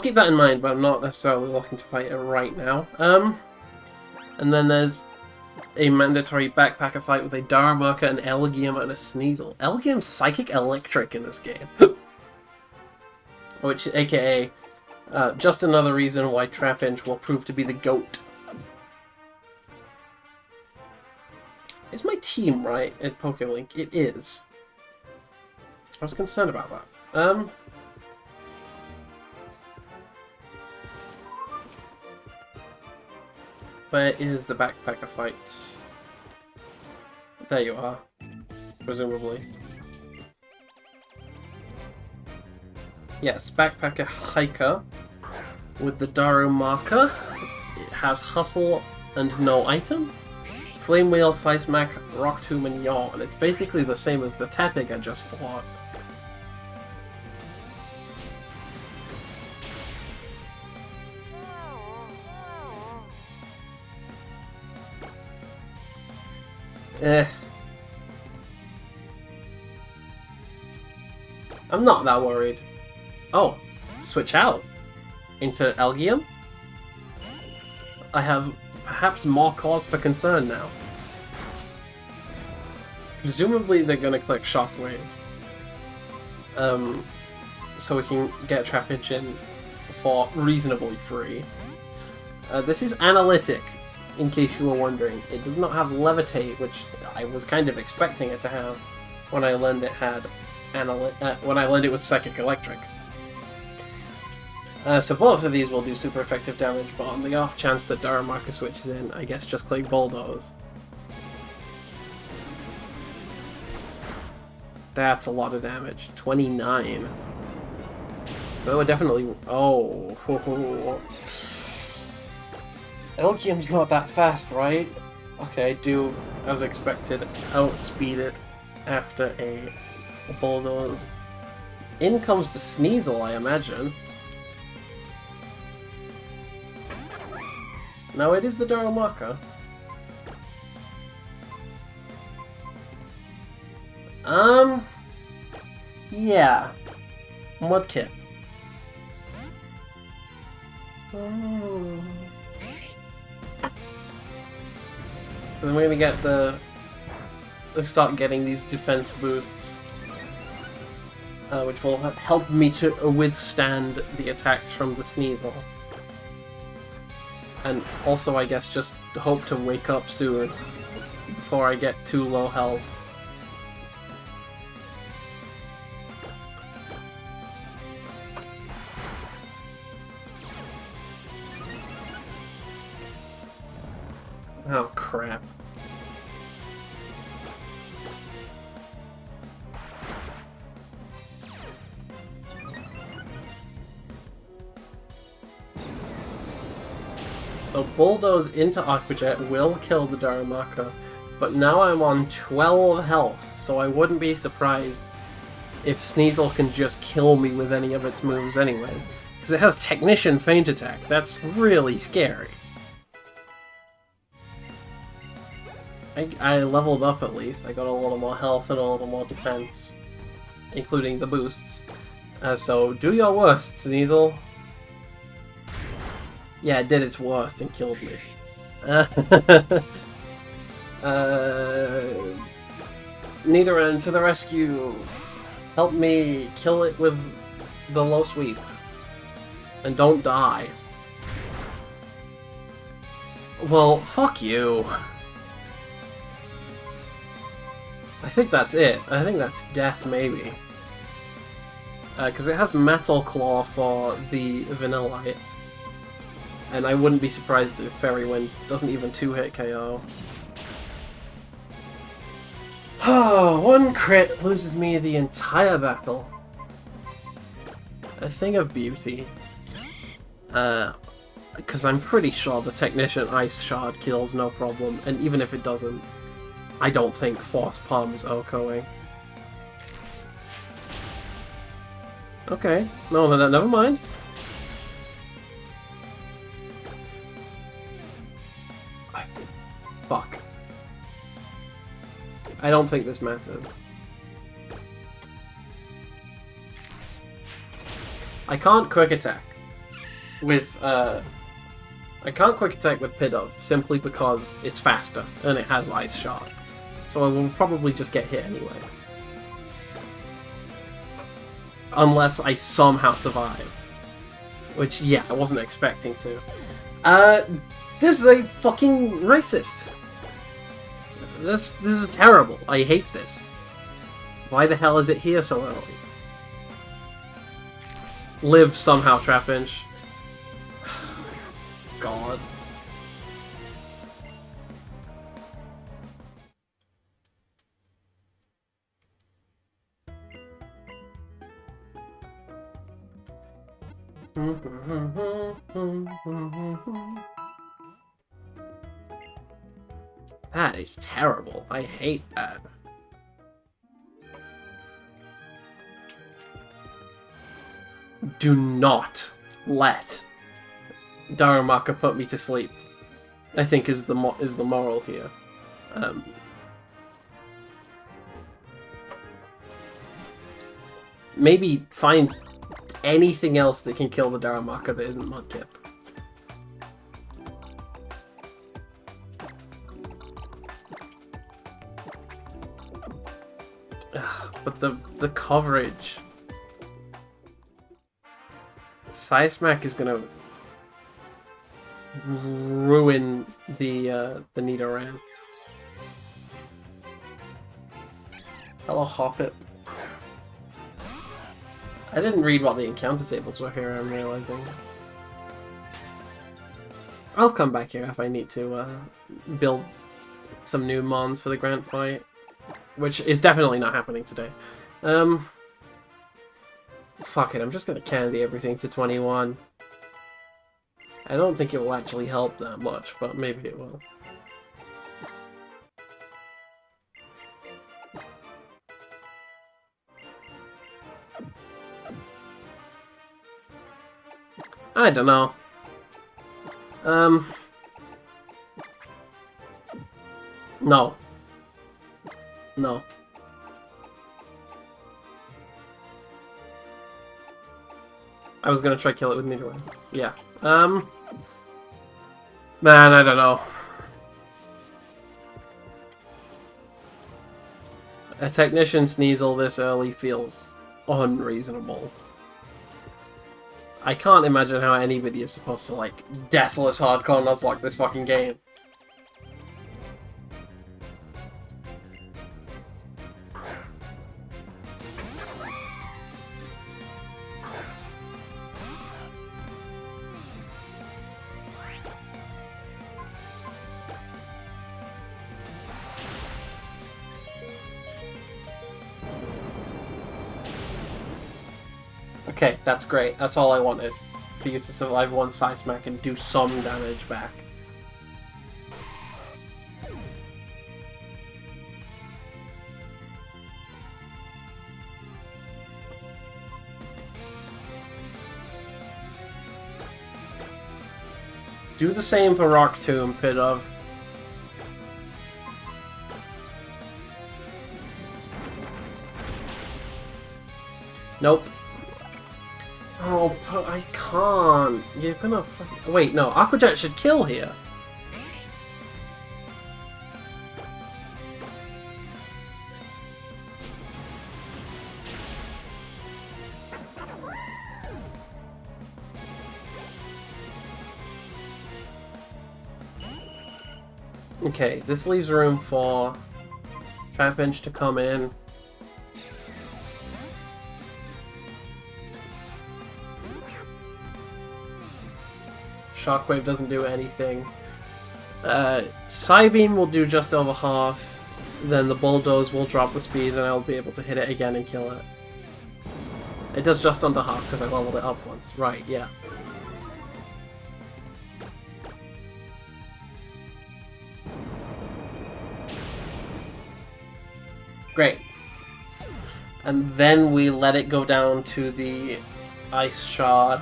keep that in mind, but I'm not necessarily looking to fight it right now. And then there's a mandatory backpacker fight with a Darumaka, an Elgium, and a Sneasel. Elgium's Psychic Electric in this game. Which, aka, just another reason why Trapinch will prove to be the GOAT. Is my team right at PokeLink? It is. I was concerned about that. Where is the backpacker fight? There you are, presumably. Yes, backpacker hiker with the Darumaka. It has hustle and no item. Flame Wheel, Seismic, Rock Tomb, and Yawn. It's basically the same as the Tepig I just fought. I'm not that worried. Oh, switch out into Elgium? I have perhaps more cause for concern now. Presumably they're gonna click Shockwave. So we can get Trapinch in for reasonably free. This is Analytic, in case you were wondering. It does not have Levitate, which I was kind of expecting it to have when I learned it had when I learned it was Psychic Electric. So both of these will do super effective damage, but on the off chance that Darumaka switches in, I guess just click Bulldoze. That's a lot of damage. 29. Oh, definitely. Oh. Elgium's not that fast, right? Okay, do, as expected, outspeed it after a Bulldoze. In comes the Sneasel, I imagine. No, it is the Darumaka. Yeah. Mudkip. Oh. So then we're gonna get let's start getting these defense boosts, which will help me to withstand the attacks from the Sneasel. And also, I guess, just hope to wake up soon before I get too low health. Oh, crap. So Bulldoze into Aqua Jet will kill the Darumaka, but now I'm on 12 health, so I wouldn't be surprised if Sneasel can just kill me with any of its moves anyway. Because it has Technician Feint Attack. That's really scary. I leveled up at least. I got a little more health and a little more defense, including the boosts. So do your worst, Sneasel. Yeah, it did its worst and killed me. Nidoran to the rescue! Help me kill it with the low sweep. And don't die. Well, fuck you. I think that's it. I think that's death, maybe. Because it has Metal Claw for the Vanillite. And I wouldn't be surprised if Fairy Wind doesn't even 2-hit KO. Oh, one crit loses me the entire battle. A thing of beauty. Because I'm pretty sure the Technician Ice Shard kills no problem, and even if it doesn't, I don't think Force Palm's OHKOing. Okay, no, never mind. Fuck. I don't think this matters. I can't quick attack with Pidove simply because it's faster and it has Ice Shard. So I will probably just get hit anyway. Unless I somehow survive. Which, yeah, I wasn't expecting to. This is a fucking racist. This is terrible. I hate this. Why the hell is it here so early? Live somehow, Trapinch. God. That is terrible. I hate that. Do not let Darumaka put me to sleep, I think is the moral here. Maybe find anything else that can kill the Darumaka that isn't Mudkip. But the coverage. Seismack is gonna ruin the Nidoran. Hello, Hoppip. I didn't read what the encounter tables were here, I'm realizing. I'll come back here if I need to build some new mons for the Grant fight. Which is definitely not happening today. Fuck it, I'm just gonna candy everything to 21. I don't think it will actually help that much, but maybe it will. I don't know. No. No. I was gonna try kill it with Nidoran. Yeah. Man, I don't know. A Technician Sneasel this early feels unreasonable. I can't imagine how anybody is supposed to, like, deathless hardcore Nuzlocke this fucking game. Okay, that's great. That's all I wanted. For you to survive one Seismack and do some damage back. Do the same for Rock Tomb, Pidove. Nope. Oh, I can't. You're gonna fucking... Wait, no. Aqua Jet should kill here. Okay, this leaves room for Trapinch to come in. Shockwave doesn't do anything. Psybeam will do just over half. Then the Bulldoze will drop the speed and I'll be able to hit it again and kill it. It does just under half because I leveled it up once. Right, yeah. Great. And then we let it go down to the Ice Shard.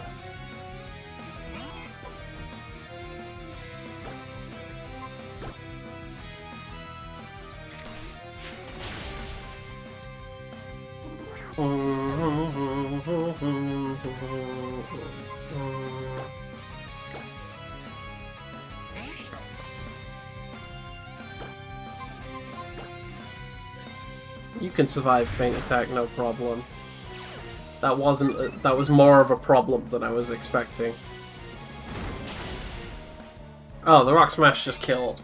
You can survive Feint Attack, no problem. That wasn't. That was more of a problem than I was expecting. Oh, the Rock Smash just killed.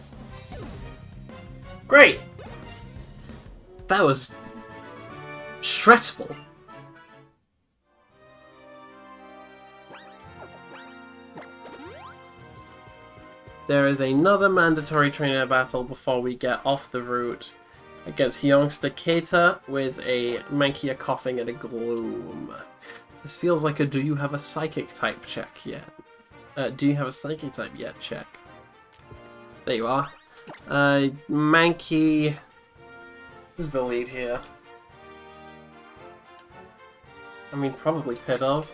Great! That was stressful. There is another mandatory trainer battle before we get off the route against youngster Keita with a Mankia Coughing and a Gloom. This feels like a do you have a Psychic type check yet? Do you have a Psychic type yet check? There you are. Mankey... Who's the lead here? I mean, probably Pidove.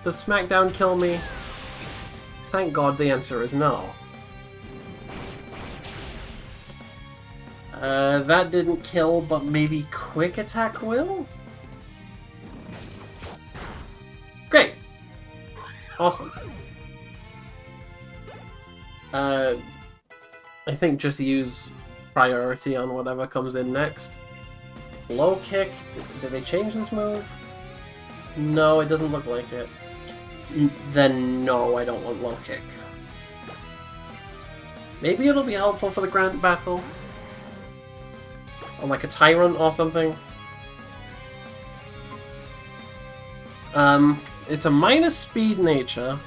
Does SmackDown kill me? Thank God the answer is no. That didn't kill, but maybe Quick Attack will? Great! Awesome. I think just use priority on whatever comes in next. Low Kick? Did they change this move? No, it doesn't look like it. Then no, I don't want Low Kick. Maybe it'll be helpful for the Grand Battle? Or like a Tyrant or something? It's a minus speed nature,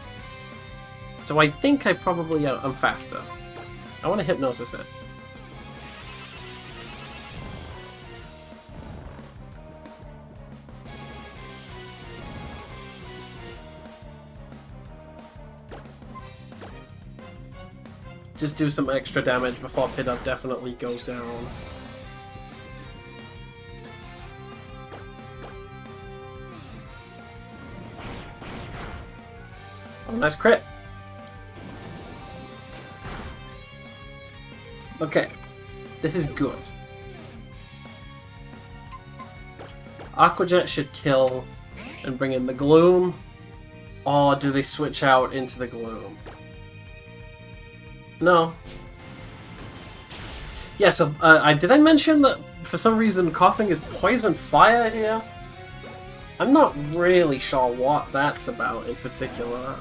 so I think I probably am faster. I want to Hypnosis it. Just do some extra damage before Pidove definitely goes down. Oh, nice crit! Okay, this is good. Aqua Jet should kill and bring in the Gloom. Or do they switch out into the Gloom? No. Yeah, so did I mention that for some reason Coughing is Poison Fire here? I'm not really sure what that's about in particular.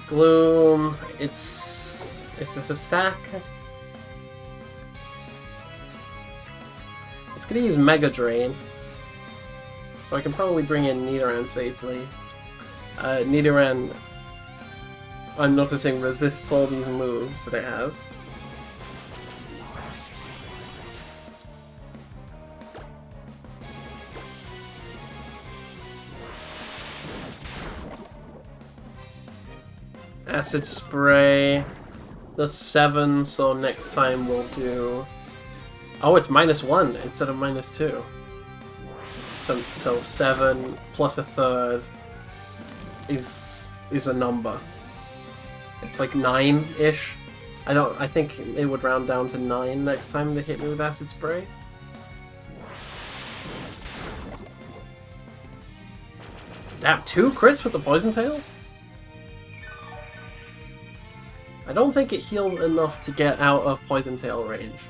Gloom, is this a sack? It's gonna use Mega Drain. So I can probably bring in Nidoran safely. Nidoran, I'm noticing, resists all these moves that it has. Acid Spray. That's 7, so next time we'll do... Oh, it's -1 instead of -2. So 7 plus a third is a number. It's like 9-ish. I think it would round down to 9 next time they hit me with Acid Spray. Damn, 2 crits with the Poison Tail? I don't think it heals enough to get out of Poison Tail range.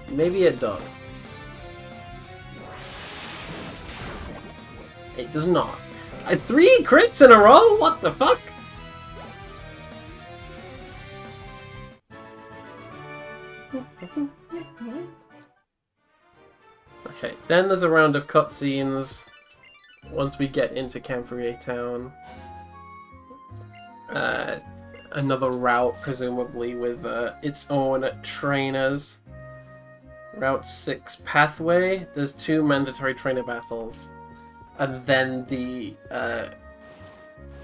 Maybe it does. It does not. 3 crits in a row? What the fuck? Okay, then there's a round of cutscenes once we get into Camphorite Town. Another route, presumably, with its own trainers. Route 6 pathway. There's 2 mandatory trainer battles. And then the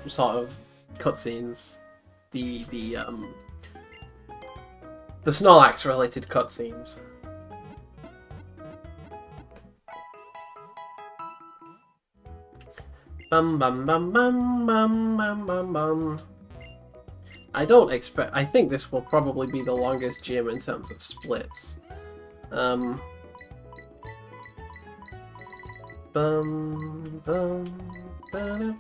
sort of cutscenes. The Snorlax related cutscenes. Bum bum bum bum bum bum bum bum. I think this will probably be the longest gym in terms of splits. Bum bum bum bum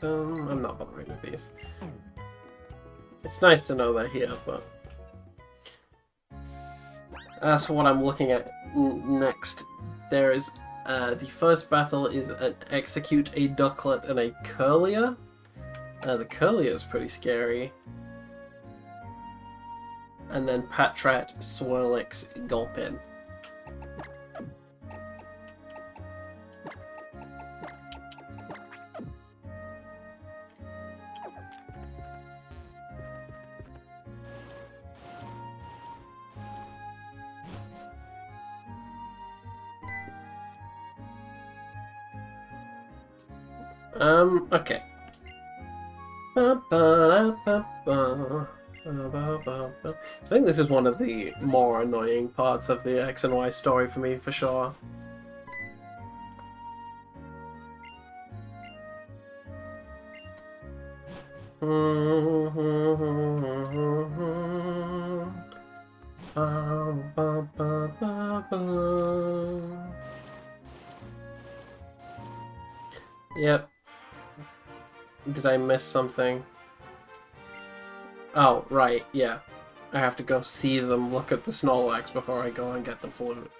bum. I'm not bothering with these. It's nice to know they're here, but as for what I'm looking at next, there is the first battle is an Execute, a Ducklet, and a Curlier. The Curlier is pretty scary. And then Patrat, Swirlix, Gulpin. Okay. I think this is one of the more annoying parts of the X and Y story for me, for sure. Yep. Did I miss something? Oh, right, yeah. I have to go see them look at the Snorlax before I go and get the flute.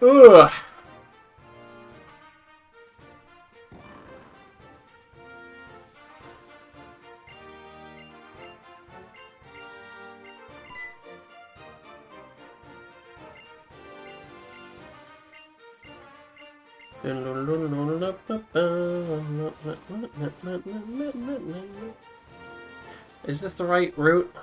Ugh! Is this the right route?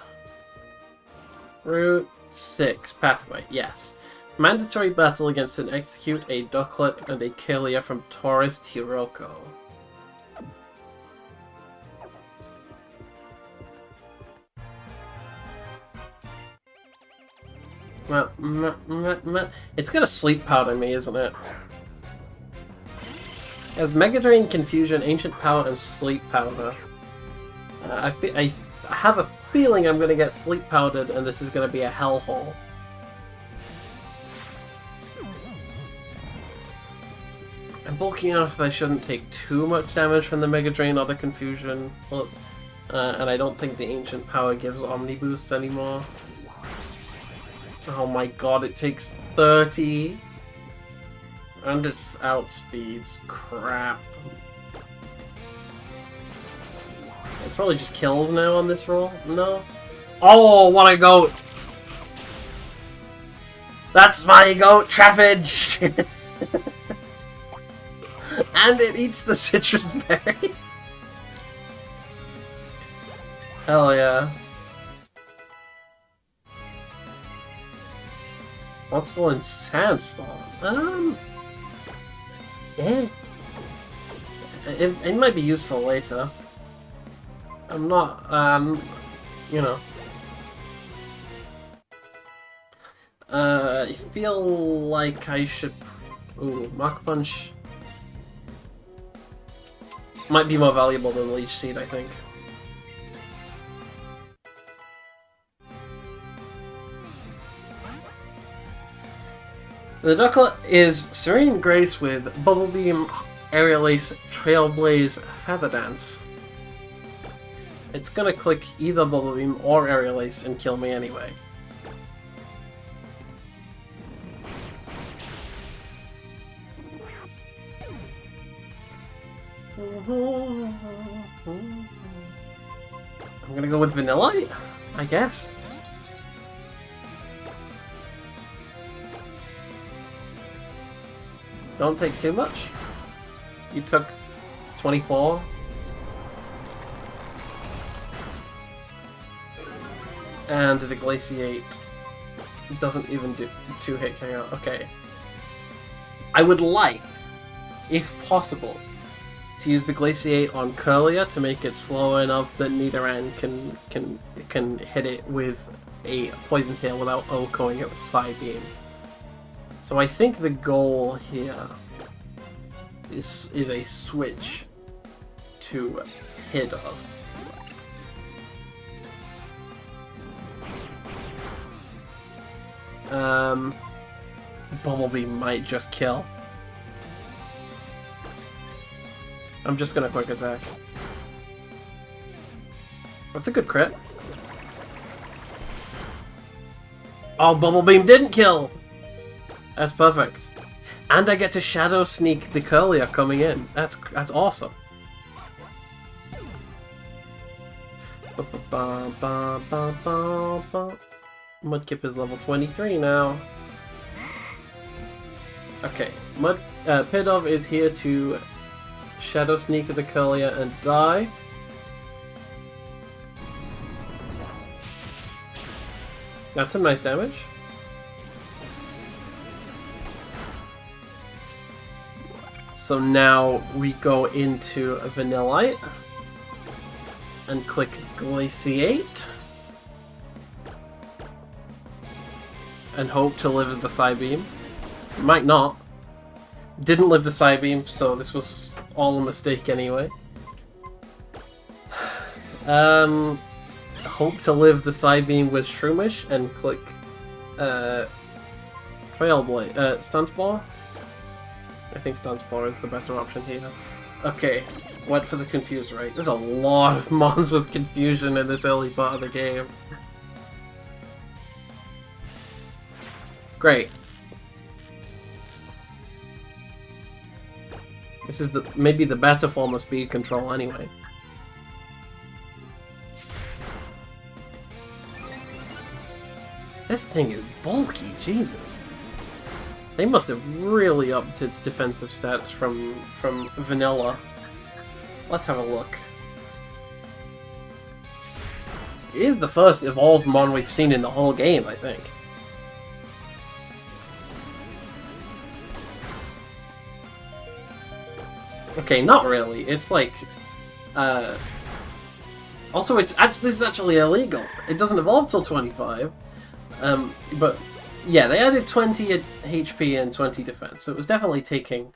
Route 6, pathway, yes. Mandatory battle against an Execute, a Ducklet, and a Killia from Tourist Hiroko. It's gonna sleep powder me, isn't it? It has Mega Drain, Confusion, Ancient Power, and Sleep Powder. I have a feeling I'm gonna get sleep powdered, and this is gonna be a hellhole. I'm bulky enough that I shouldn't take too much damage from the Mega Drain or the Confusion, and I don't think the Ancient Power gives Omni Boosts anymore. Oh my god, it takes 30! And it outspeeds. Crap. It probably just kills now on this roll? No? Oh, what a goat! That's my goat, Traffic! And it eats the citrus berry. Hell yeah. What's still in Sandstorm? Yeah. It might be useful later. I'm not, you know. I feel like I should... Ooh, Mach Punch might be more valuable than Leech Seed, I think. The Ducklet is Serene Grace with Bubble Beam, Aerial Ace, Trailblaze, Feather Dance. It's gonna click either Bubble Beam or Aerial Ace and kill me anyway. I'm gonna go with Vanillite, I guess. Don't take too much. You took 24. And the Glaciate doesn't even do 2-hit KO. Okay. I would like, if possible, to use the Glaciate on Kirlia to make it slow enough that Nidoran can hit it with a Poison Tail without OHKOing it with Psybeam. So I think the goal here is a switch to Pidove. Bumblebee might just kill. I'm just gonna quick attack. That's a good crit. Oh, Bubble Beam didn't kill! That's perfect. And I get to Shadow Sneak the Kirlia coming in. That's awesome. Mudkip is level 23 now. Okay, Pidove is here to Shadow Sneak the Kirlia and die. That's some nice damage. So now we go into Vanillite and click Glaciate and hope to live the Psybeam. Might not. Didn't live the Psybeam, so this was all a mistake anyway. Hope to live the Psybeam with Shroomish and click Trailblade. Stun Spore? I think Stun Spore is the better option here. Okay, went for the Confuse Ray. There's a lot of mons with Confusion in this early part of the game. Great. This is maybe the better form of speed control anyway. This thing is bulky, Jesus. They must have really upped its defensive stats from Vanilla. Let's have a look. It is the first evolved mon we've seen in the whole game, I think. Okay, not really. It's like, also, this is actually illegal. It doesn't evolve till 25. But yeah, they added 20 HP and 20 defense, so it was definitely taking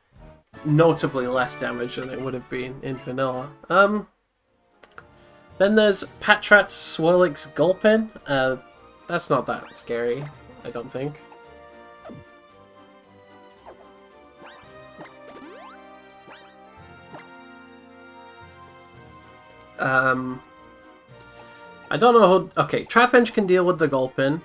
notably less damage than it would have been in Vanilla. Then there's Patrat Swirlix Gulpin. That's not that scary, I don't think. I don't know how... Okay, Trapinch can deal with the Gulpin.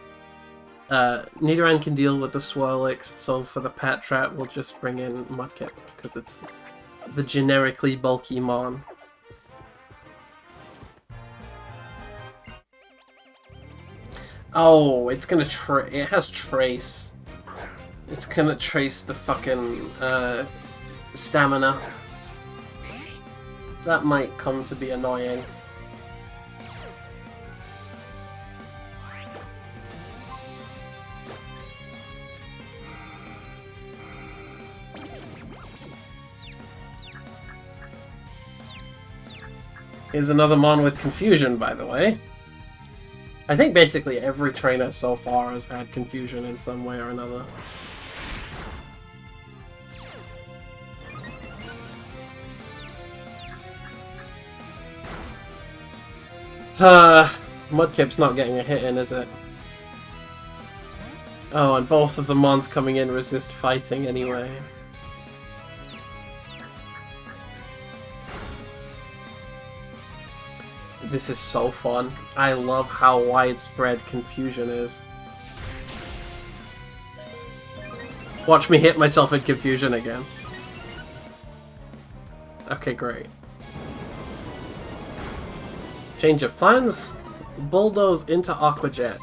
Nidoran can deal with the Swirlix, so for the Patrat we'll just bring in Mudkip, because it's the generically bulky mon. Oh, it's gonna it has Trace. It's gonna trace the fucking, stamina. That might come to be annoying. Here's another mon with Confusion, by the way. I think basically every trainer so far has had Confusion in some way or another. Mudkip's not getting a hit in, is it? Oh, and both of the mons coming in resist fighting anyway. This is so fun. I love how widespread Confusion is. Watch me hit myself in Confusion again. Okay, great. Change of plans. Bulldoze into Aqua Jet.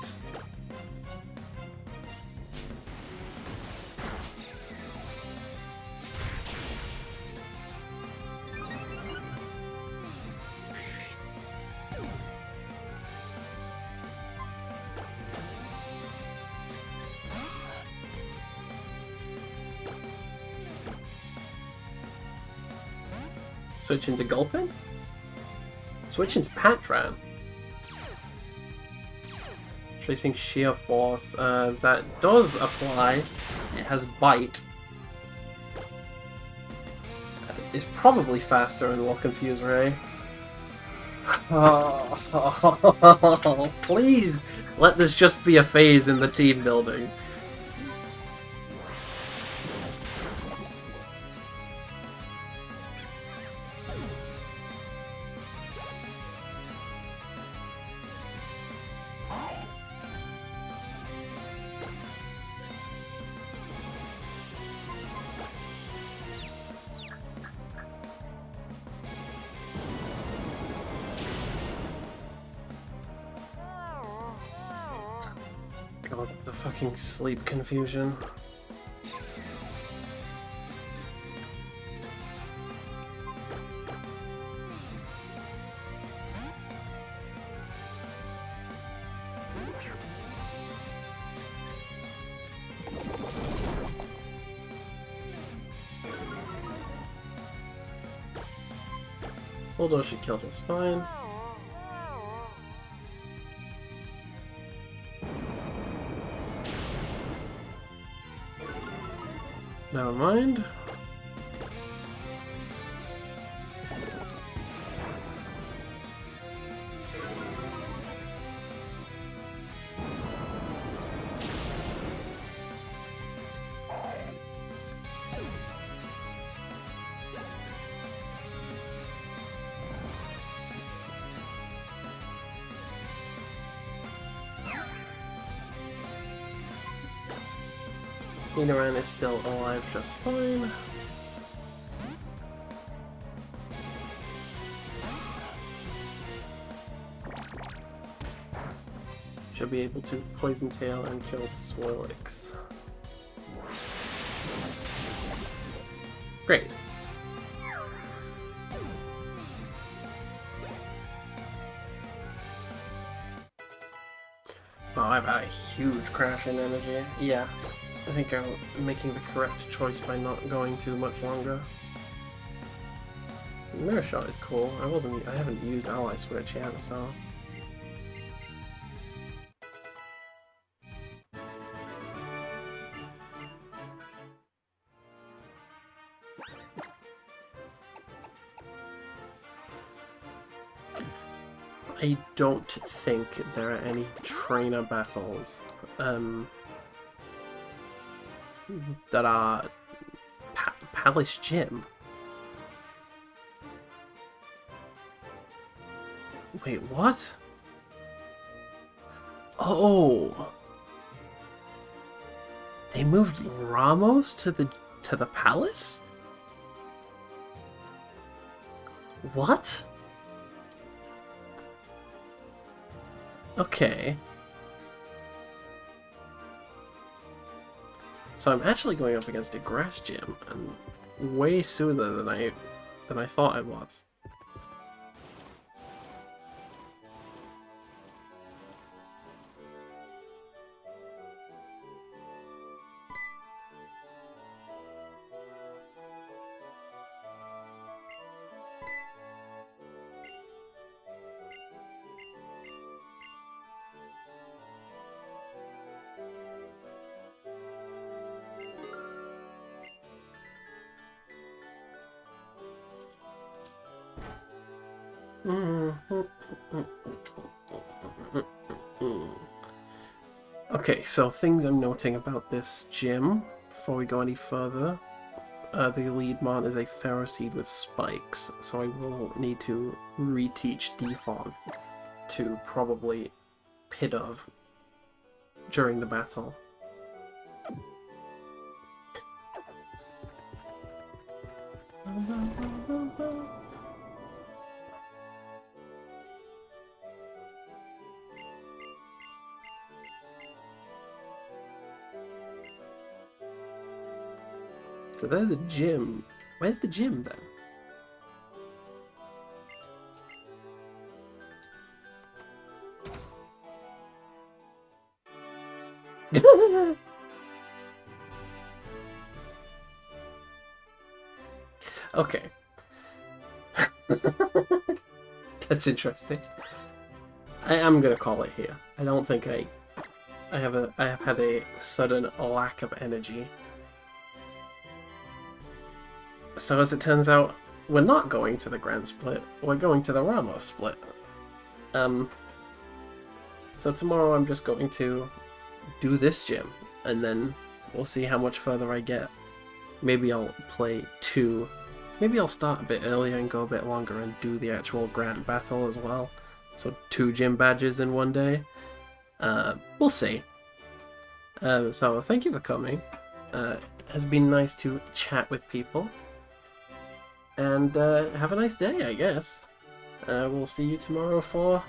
Switch into Gulpin? Switch into Patrat. Tracing Sheer Force. That does apply. It has Bite. It's probably faster and more Confuse Ray. Oh, please let this just be a phase in the team building. God, the fucking sleep confusion. Bulldoze should kill just fine. Never mind. Nidoran is still alive just fine. Should be able to Poison Tail and kill Swirlix. Great. Oh, I've had a huge crash in energy. Yeah. I think I'm making the correct choice by not going too much longer. Mirror Shot is cool. I haven't used Ally Switch yet, so. I don't think there are any trainer battles that are Palace Gym. Wait, what? Oh, they moved Ramos to the palace? What? Okay. So I'm actually going up against a grass gym, and way sooner than I thought I was. Okay, so things I'm noting about this gym before we go any further. The lead mon is a Ferroseed with spikes, so I will need to reteach Defon to probably Pidove during the battle. So there's a gym. Where's the gym then? Okay. That's interesting. I am gonna call it here. I don't think I have had a sudden lack of energy. So as it turns out, we're not going to the Grand Split, we're going to the Ramos Split. So tomorrow I'm just going to do this gym, and then we'll see how much further I get. Maybe I'll play 2. Maybe I'll start a bit earlier and go a bit longer and do the actual Grand Battle as well. So 2 gym badges in one day. We'll see. So thank you for coming. It has been nice to chat with people. And have a nice day, I guess. We'll see you tomorrow for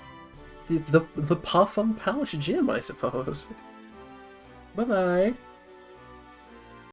the Puff on Palace Gym, I suppose. Bye-bye.